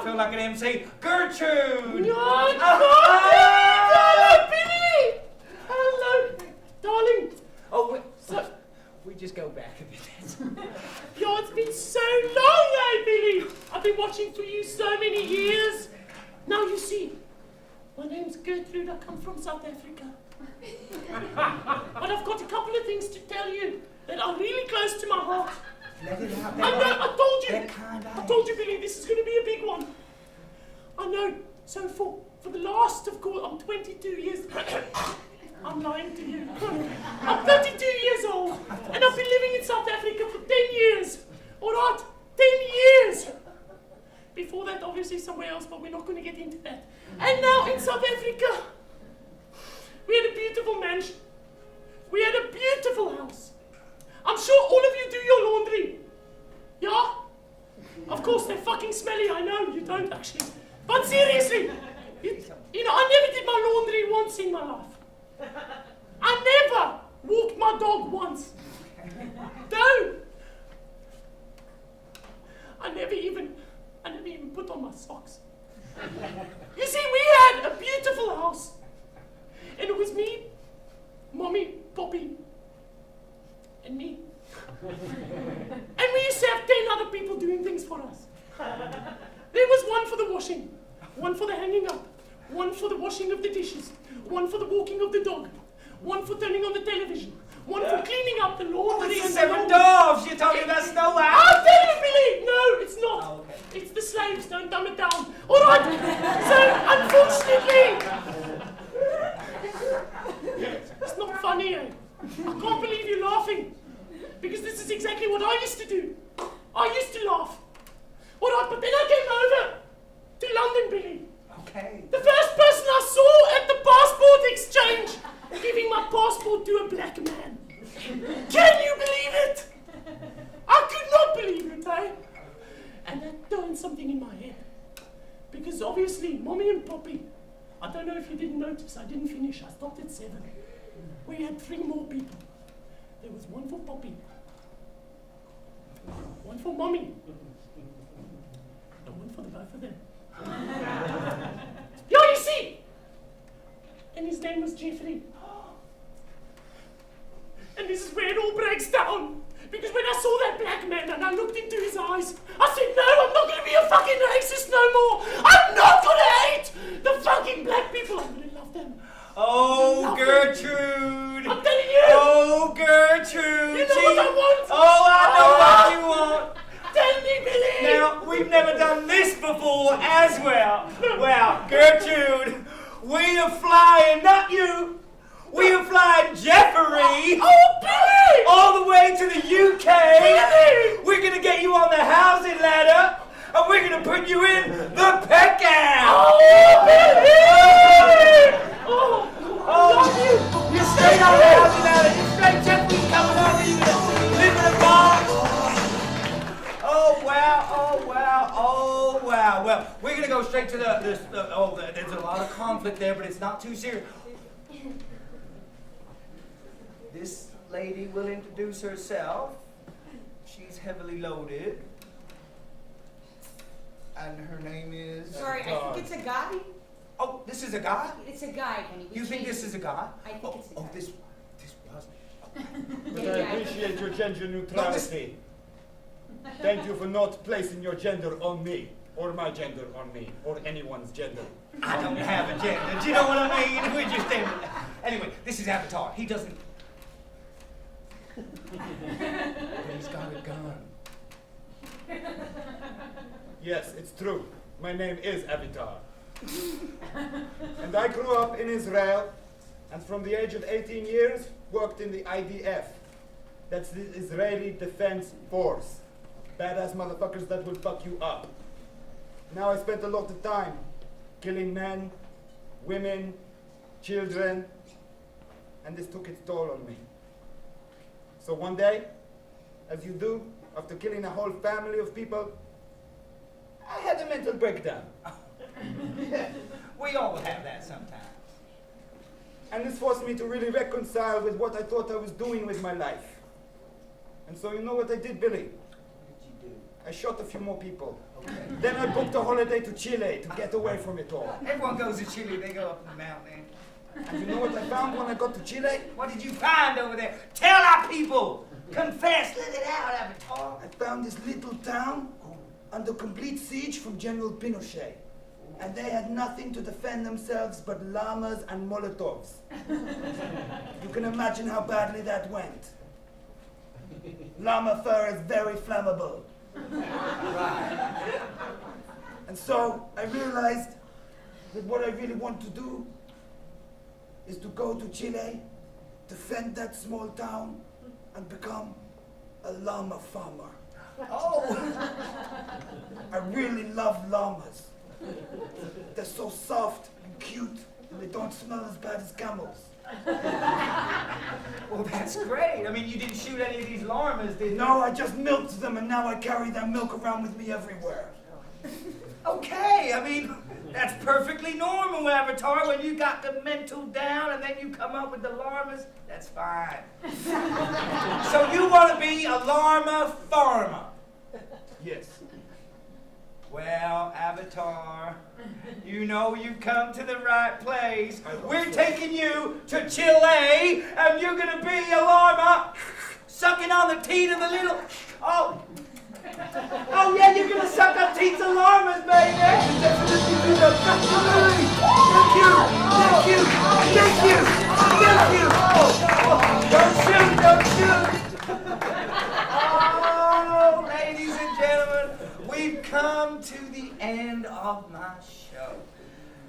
feel like an MC, Gertrude. Hello, Billy. Hello, darling. Oh, so we just go back a bit. Yeah, it's been so long, Billy. I've been watching for you so many years. Now you see. My name's Gertrude, I come from South Africa. But I've got a couple of things to tell you that are really close to my heart. I told you, Billy, this is going to be a big one. I know, so for the last, of course, I'm 22 years... I'm lying to you. I'm 32 years old, and I've been living in South Africa for 10 years. All right, 10 years. Before that, obviously, somewhere else, but we're not going to get into that. And now, in South Africa, we had a beautiful mansion. We had a beautiful house. I'm sure all of you do your laundry. Yeah? Of course, they're fucking smelly, I know. You don't, actually. But seriously, you know, I never did my laundry once in my life. I never walked my dog once. No. I never even put on my socks. You see, we had a beautiful house. And it was me, Mommy, Poppy, and me. And we used to have 10 other people doing things for us. There was one for the washing, one for the hanging up, one for the washing of the dishes, one for the walking of the dog, one for turning on the television, one for cleaning up the laundry and the Seven dwarfs! You're talking about Snow White? I'm telling you, Billy! No, it's not. Oh, okay. It's the slaves, don't dumb it down. All right, so unfortunately, it's not funny, eh? I can't believe you're laughing. Because this is exactly what I used to do. I used to laugh. All right, but then I came over to London, Billy. Okay. The first person I saw at the passport exchange giving my passport to a black man. Can you believe it? I could not believe it, eh? And that turned something in my head. Because obviously, Mommy and Poppy, I don't know if you didn't notice, I didn't finish, I stopped at 7. We had 3 more people. There was one for Poppy, one for Mommy, and one for the both of them. Yeah, you see! And his name was Jeffrey. And this is where it all breaks down. Because when I saw that black man and I looked into his eyes, I said, no, I'm not going to be a fucking racist no more. I'm not going to hate the fucking black people. I'm going to love them. Oh, Gertrude! I'm telling you! Oh, Gertrude! You know what I want? Oh, I know what you want! Tell me, Billy! Now, we've never done this before as well. Well, Gertrude, we are flying, not you, we are flying Jeffrey! Oh, Billy! All the way to the UK! Billy! We're gonna get you on the housing ladder, and we're gonna put you in the pet gown! Oh, Billy! Oh, love you! You straight on the housing ladder! You straight Jeffrey's coming over, you live in a box! Oh wow, oh wow, oh wow. Well, we're gonna go straight to there's a lot of conflict there, but it's not too serious. This lady will introduce herself. She's heavily loaded. And her name is... Sorry, I think it's a guy. Oh, this is a guy? It's a guy, honey. You think this is a guy? I think it's a guy. Oh, this was... But I appreciate your gender neutrality. Thank you for not placing your gender on me, or my gender on me, or anyone's gender. I don't have a gender. Do you know what I mean? We're just... Anyway, this is Avatar. He doesn't... But he's got a gun. Yes, it's true. My name is Avatar. And I grew up in Israel, and from the age of 18 years, worked in the IDF. That's the Israeli Defense Force. Badass motherfuckers that will fuck you up. Now I spent a lot of time killing men, women, children, and this took its toll on me. So one day, as you do, after killing a whole family of people, I had a mental breakdown. We all have that sometimes. And this forced me to really reconcile with what I thought I was doing with my life. And so you know what I did, Billy? What did you do? I shot a few more people. Okay. Then I booked a holiday to Chile to get away from it all. Everyone goes to Chile. They go up the mountain. And you know what I found when I got to Chile? What did you find over there? Tell our people. Confess. Let it out, Avatar. I found this little town under complete siege from General Pinochet. And they had nothing to defend themselves but llamas and Molotovs. You can imagine how badly that went. Llama fur is very flammable. And so I realized that what I really want to do is to go to Chile, defend that small town, and become a llama farmer. Oh! I really love llamas. They're so soft and cute, and they don't smell as bad as camels. Well, that's great. I mean, you didn't shoot any of these llamas, did you? No, I just milked them, and now I carry their milk around with me everywhere. Okay, I mean, that's perfectly normal, Avatar. When you got the mental down and then you come up with the llamas, that's fine. So you want to be a llama farmer? Yes. Well, Avatar, you know you've come to the right place. We're taking you to Chile, and you're going to be a llama sucking on the teat of the little... Oh yeah, you're gonna suck up teats of llamas, baby! Definitely do that. Absolutely. Thank you. Don't shoot! Oh, ladies and gentlemen, we've come to the end of my show.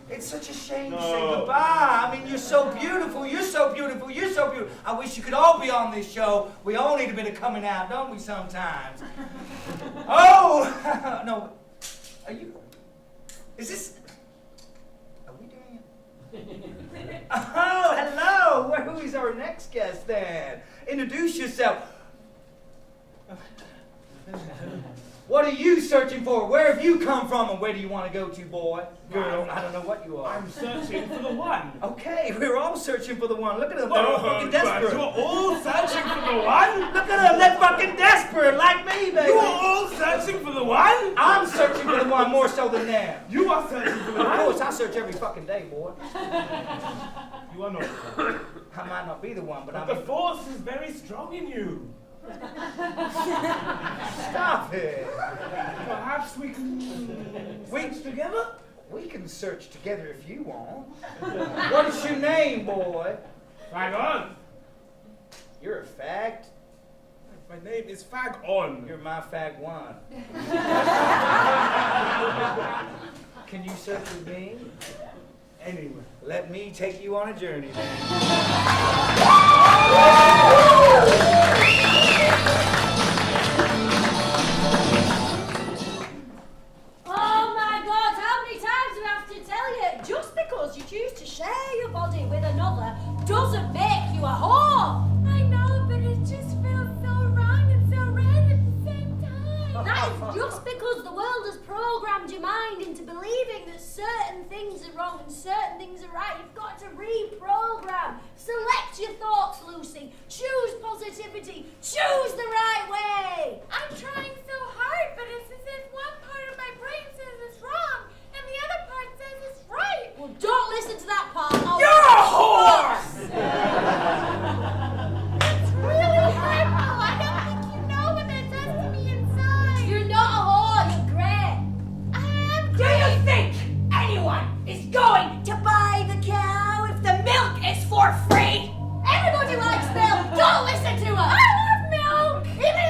It's such a shame to say goodbye. I mean, you're so beautiful. I wish you could all be on this show. We all need a bit of coming out, don't we, sometimes? Oh! No. Are you... Is this... Are we doing it? Oh, hello! Who is our next guest, then? Introduce yourself. What are you searching for? Where have you come from, and where do you want to go to, boy? Girl, I don't know what you are. I'm searching for the one. Okay, we're all searching for the one. Look at them, they're all fucking desperate. You're all searching for the one? Look at them, they're fucking desperate, like me, baby. You're all searching for the one? I'm searching for the one more so than them. You are searching for the Of one? course, I search every fucking day, boy. You are not the one. I might not be the one, but I'm... The force is very strong in you. Stop it. Perhaps we can search together? We can search together if you want. What is your name, boy? Fag on. You're a fag? My name is Fag on. You're my fag one. Can you search with me? Anyway. Let me take you on a journey, then. Oh my God, how many times do I have to tell you? Just because you choose to share your body with another doesn't make you a whore. I know, but it just feels so wrong and so right at the same time. That is just because the world has programmed your mind into believing that certain things are wrong and certain things are right. You've got to reprogram. Select your thoughts, Lucy. Choose positivity. Choose the right way. I'm trying so hard, but it's as if one part of my brain says it's wrong and the other part says it's right. Well, don't listen to that part. You're a whore! It's really hurtful. I don't think you know what that does to me inside. You're not a whore. You're great. I am Do you think anyone is going to buy the cow if the milk is for free? Everybody likes milk. Don't listen to her. I love milk. Even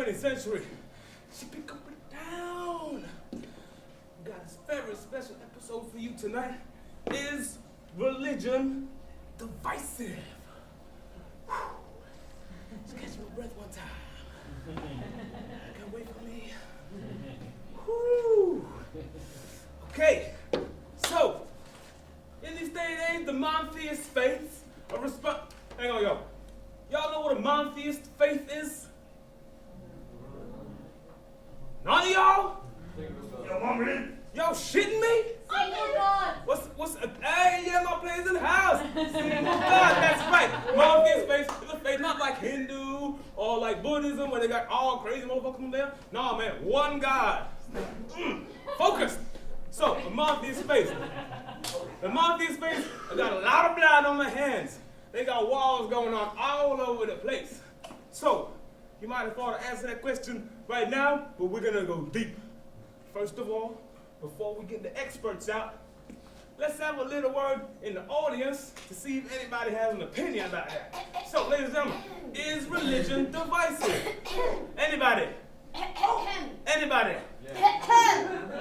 20th century. She pick up and down. We got a very special episode for you tonight. Is religion divisive? Whew. Just catch my breath one time. Can't wait for me. Whew. Okay, so in this day and age, the monotheist faith hang on, yo. Y'all know what a monotheist faith is? None of y'all? Yo, mama, yo, shitting me? Single God. Hey, yeah, my place in the house. Single God, that's right. Monotheist faith is a faith not like Hindu or like Buddhism where they got all crazy motherfuckers from there. No, man, one God. Focused. So, the monotheist faith. The monotheist faith, I got a lot of blood on my hands. They got walls going on all over the place. So, you might have thought to answer that question right now, but we're gonna go deep. First of all, before we get the experts out, let's have a little word in the audience to see if anybody has an opinion about that. So, ladies and gentlemen, is religion divisive? Anybody? Anybody?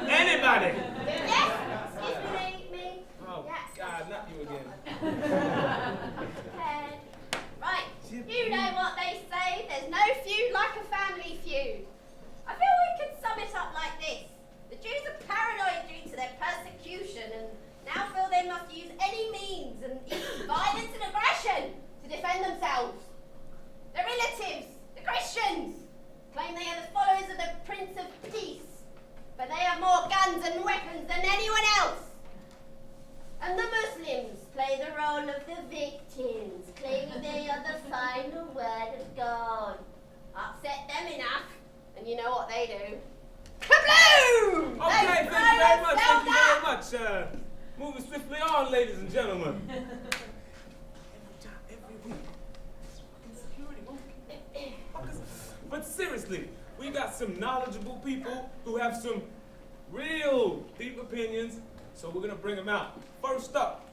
Anybody? Yes, excuse me. Oh, God, not you again. Right, you know what they say, there's no feud like a family feud. I feel we could sum it up like this. The Jews are paranoid due to their persecution and now feel they must use any means and even violence and aggression to defend themselves. Their relatives, the Christians, claim they are the followers of the Prince of Peace, but they have more guns and weapons than anyone else. And the Muslims play the role of the victims, claiming they are the final word of God. Upset them enough, and you know what they do. Kabloom! Okay, thank you very much, thank you very much. Moving swiftly on, ladies and gentlemen. Every week. Security, but seriously, we got some knowledgeable people who have some real deep opinions, so we're gonna bring them out. First up,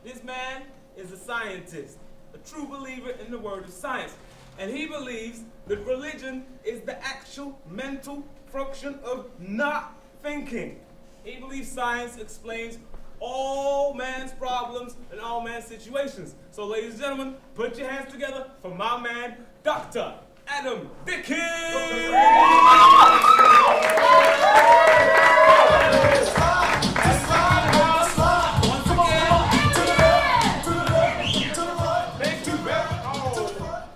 this man is a scientist, a true believer in the word of science, and he believes that religion is the actual mental function of not thinking. He believes science explains all man's problems and all man's situations. So, ladies and gentlemen, put your hands together for my man, Dr. Adam Dickens!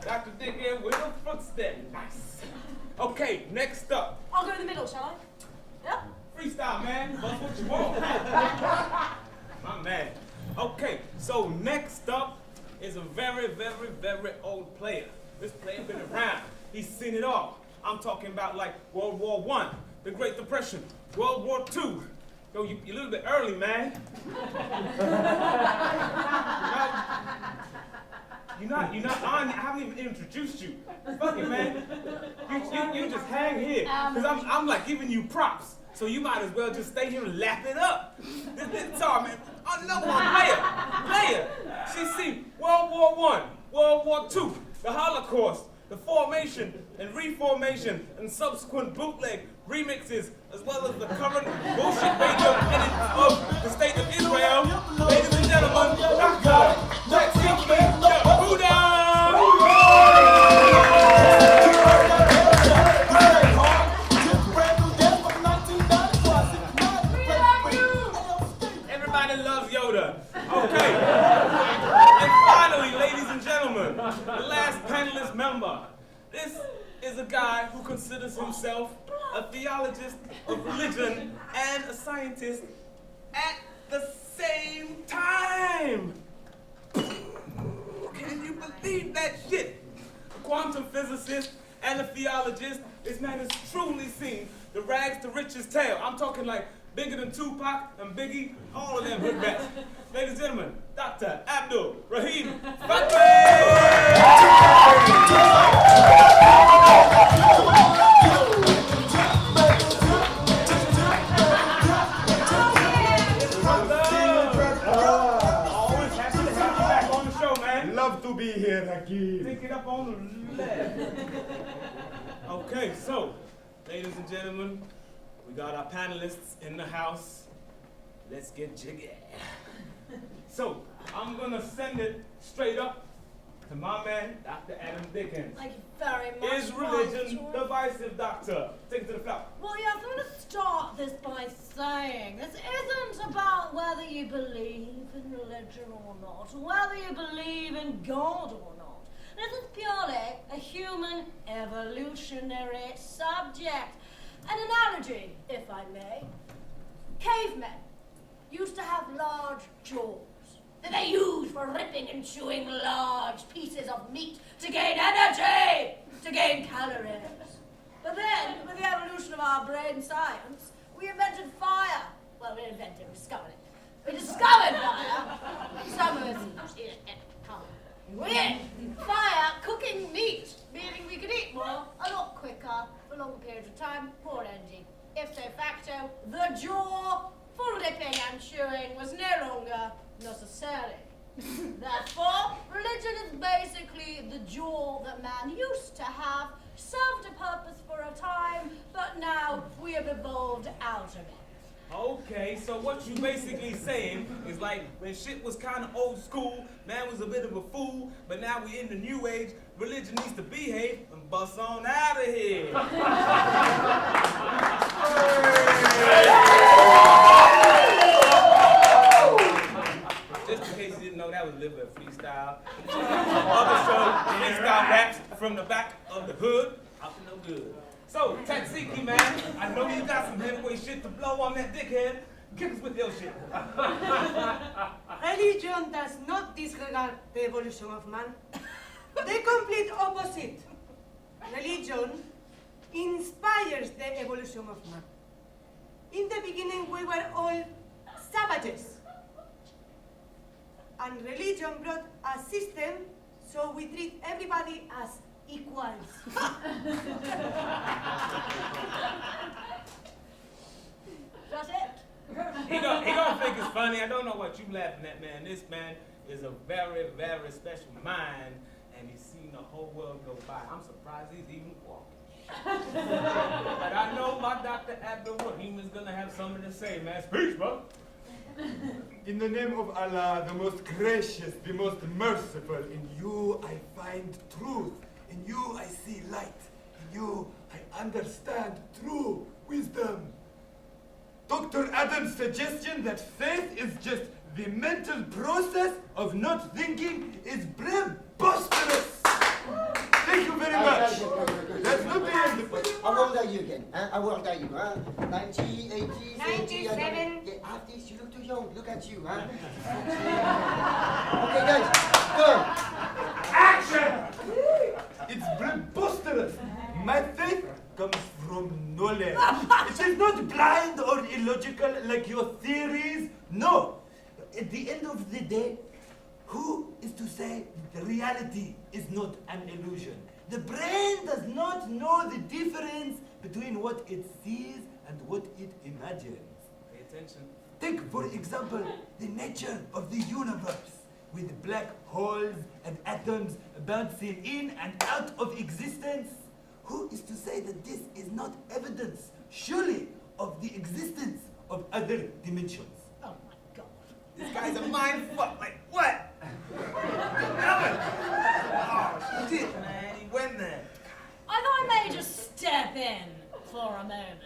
Dr. Dickens with a footstep. Nice. Okay, next up. I'll go in the middle, shall I? Yeah? Freestyle, man. That's what you want. My man. Okay, so next up is a very, very, very old player. This player been around. He's seen it all. I'm talking about like World War I, the Great Depression, World War II. Yo, you're a little bit early, man. You're not on. I haven't even introduced you. Fuck it, man. You just hang here. Because I'm like giving you props. So you might as well just stay here and lap it up. Sorry, man. Another one, player. See, World War I, World War II, the Holocaust, the formation and reformation and subsequent bootleg remixes, as well as the current bullshit radio edit of the State of Israel. Ladies and gentlemen, Dr. Buddha! Everybody loves Yoda. Okay. And finally, ladies and gentlemen, the last panelist member. This is a guy who considers himself a theologist of religion and a scientist at the same time. Can you believe that shit? A quantum physicist and a theologist. This man has truly seen the rags to riches tale. I'm talking like bigger than Tupac and Biggie, all of them hood rats. Ladies and gentlemen, Dr. Abdul Rahim Always happy to have you back on the show, man. Love to be here, Hakeem. Pick it up on the left. Okay, so, ladies and gentlemen, we got our panelists in the house. Let's get jiggy. So, I'm gonna send it straight up to my man, Dr. Adam Dickens. Thank you very much. Is religion divisive, doctor? Take it to the floor. Well, yes, I'm going to start this by saying this isn't about whether you believe in religion or not, or whether you believe in God or not. This is purely a human evolutionary subject. An analogy, if I may. Cavemen used to have large jaws that they used for ripping and chewing large pieces of meat to gain energy, to gain calories. But then, with the evolution of our brain science, we invented fire. Well, we discovered it. We discovered fire. Some of us use it. Fire cooking meat, meaning we could eat more, a lot quicker, for longer periods of time, more energy. Ipso facto, the jaw for ripping and chewing was no longer necessary. Therefore, religion is basically the jaw that man used to have, served a purpose for a time, but now we have evolved out of it. Okay, so what you basically saying is like when shit was kind of old school, man was a bit of a fool, but now we in the new age, religion needs to behave and bust on out of here. Just in case you didn't know, that was a little bit of freestyle. Other show, freestyle raps from the back of the hood, up to no good. So, Tatsiki, man, I know you got some heavyweight shit to blow on that dickhead. Kick us with your shit. Religion does not disregard the evolution of man. The complete opposite. Religion inspires the evolution of man. In the beginning, we were all savages. And religion brought a system so we treat everybody as equals. That's it. He gonna think it's funny. I don't know what you laughing at, man. This man is a very, very special mind, and he's seen the whole world go by. I'm surprised he's even walking. But I know my Dr. Abdul Rahim is gonna have something to say, man. Speech, bro. In the name of Allah, the most gracious, the most merciful, in you I find truth. In you I see light. In you I understand true wisdom. Dr. Adam's suggestion that faith is just the mental process of not thinking is preposterous. Thank you very much. That's not the end of it. How old are you again? Huh? How old are you? Huh? 90, 80, 97. Yeah, after this, you look too young. Look at you. Huh? Okay, guys, go. Action! It's preposterous. My faith comes from knowledge. It is not blind or illogical like your theories. No. At the end of the day, who is to say that reality is not an illusion? The brain does not know the difference between what it sees and what it imagines. Pay attention. Take, for example, the nature of the universe, with black holes and atoms bouncing in and out of existence. Who is to say that this is not evidence, surely, of the existence of other dimensions? Oh my God. This guy's a mind fuck. Like what? Oh shit, man. He went there. I thought I may just step in for a moment.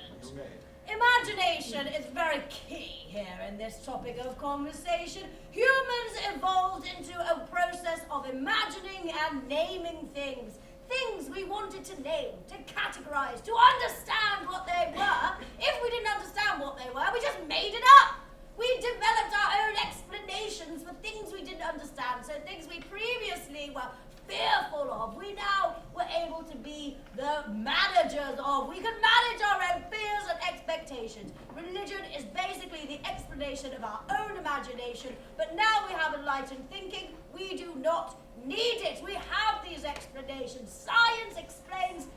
Imagination is very key here in this topic of conversation. Humans evolved into a process of imagining and naming things. Things we wanted to name, to categorize, to understand what they were. If we didn't understand what they were, we just made it up. We developed our own explanations for things we didn't understand, so things we previously were fearful of, we now were able to be the managers of. We could manage our own fears and expectations. Religion is basically the explanation of our own imagination, but now we have enlightened thinking. We do not need it. We have these explanations. Science explains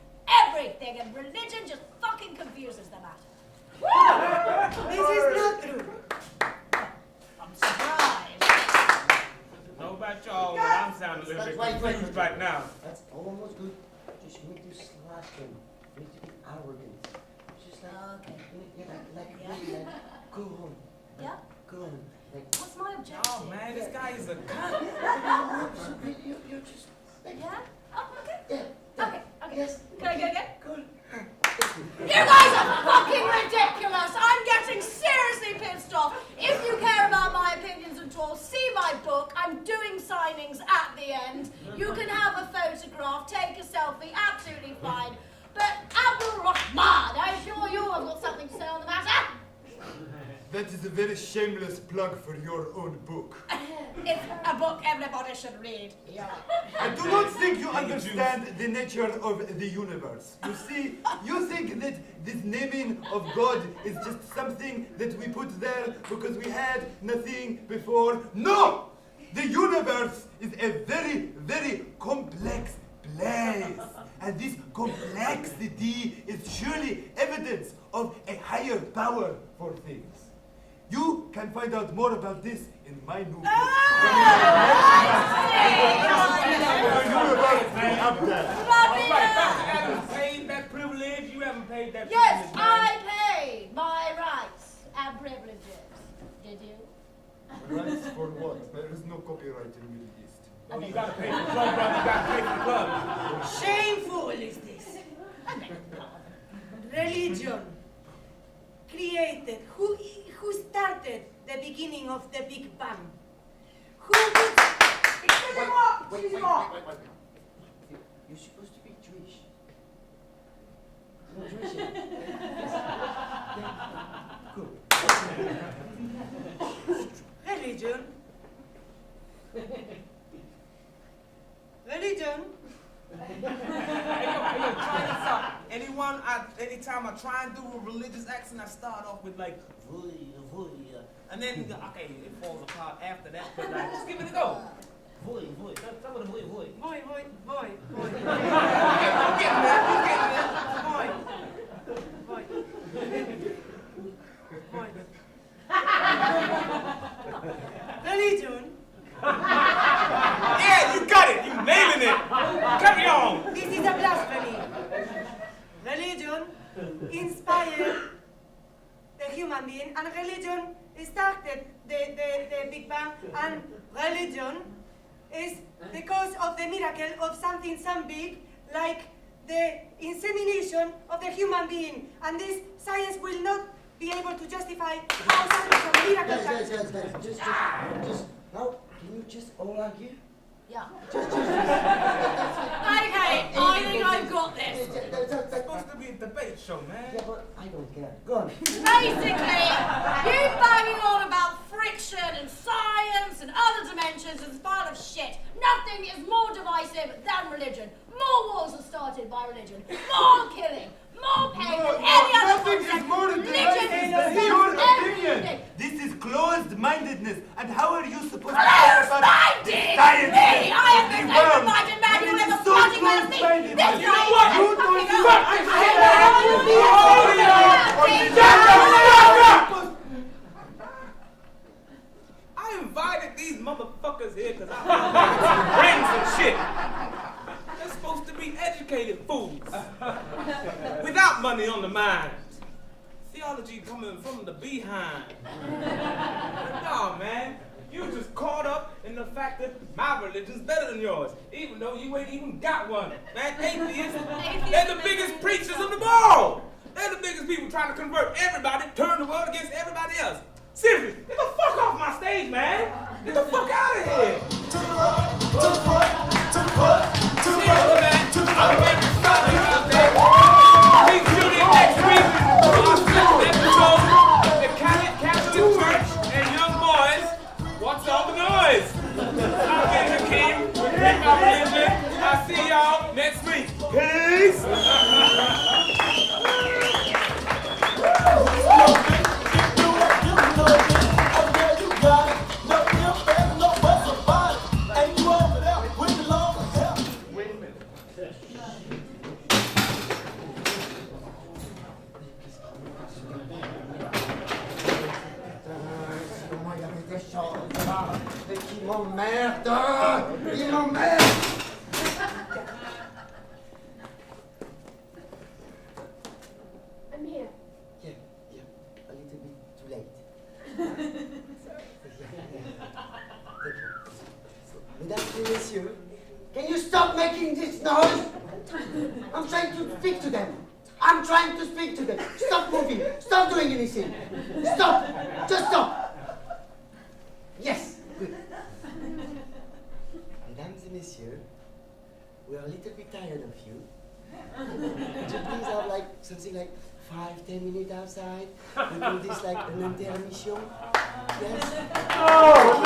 everything, and religion just fucking confuses the matter. This is not true. I'm surprised. Know about y'all, but I'm sounding a little bit confused right now. That's almost good. Just going to slash them. arrogant. Just like, Okay. like Yeah. really, like, go on. Yeah? Go on. Like, What's my objective? Oh man, this guy is a cunt. you're just, like, Yeah? Oh, okay. yeah. Okay, okay. Yes. Can I go again? Good. You guys are fucking ridiculous! I'm getting seriously pissed off. If you care about my opinions at all, see my book. I'm doing signings at the end. You can have a photograph, take a selfie, absolutely fine. But Abdul Rahman, I'm sure you have got something to say on the matter. That is a very shameless plug for your own book. It's a book everybody should read. Yeah. I do not think you understand the nature of the universe. You see, you think that this naming of God is just something that we put there because we had nothing before. No! The universe is a very, very complex place. And this complexity is surely evidence of a higher power for things. You can find out more about this in my new book. You haven't paid that privilege. You haven't paid that Yes, privilege. man. I paid my rights and privileges. Did you? Rights for what? There is no copyright in Middle East. Oh, you gotta pay for the club, brother. You gotta pay for the club. Shameful is this. Religion created. Who started the beginning of the Big Bang? Who would... Excuse me, what? Excuse me, what? You're supposed to be Jewish. You're Jewish. Yeah. Good. Religion. Religion. Hey, yo, try this out. Anytime I try and do a religious accent, I start off with like, and then, okay, it falls apart after that, but like, just give it a go. Some of the voy. Boy. I'm getting there. Boy. Religion. Yeah, you got it. You nailing it. Carry on. This is a blasphemy. Religion inspired the human being, and religion started the Big Bang, and religion is the cause of the miracle of something so big like the insemination of the human being, and this science will not be able to justify how something so miracle can... Just, now, can you just all argue? Yeah. Just. Okay, I think I've got this. It's supposed to be a debate show, man. Yeah, but I don't care. Go on. Basically, you banging on about friction and science and other dimensions is a pile of shit. Nothing is more divisive than religion. More wars are started by religion. More killing. More pain than any other Nothing is more divisive than your opinion. This is closed-mindedness. And how are you supposed to care about the science Me! I am of the the world? open-minded man who It ever is so fucking heard of me. closed-minded. This You know what? guy- You don't fucking fuck. I invited these motherfuckers here because I want to bring some shit. They're supposed to be educated fools. Without money on the mind. Theology coming from the behind. No, man. You just caught up in the fact that my religion's better than yours, even though you ain't even got one. Man, atheists, they're the biggest preachers of them all. They're the biggest people trying to convert everybody, turn the world against everybody else. Seriously, get the fuck off my stage, man. Get the fuck out of here. Seriously, man. I'll be back to stop you out there. Please tune in next week for our special episode, The Catholic Church and Young Boys. What's all the noise? I'm Benjamin King with Pick My Religion. I'll see y'all next week. Peace! Qui m'emmerde! Il m'emmerde! Can you stop making this noise? I'm trying to speak to them. I'm trying to speak to them. Stop moving. Stop doing anything. Stop. Just stop. Yes. Good. Mesdames et messieurs, we are a little bit tired of you. Could you please have like something like 5-10 minutes outside? We call this like an intermission. Yes? Oh,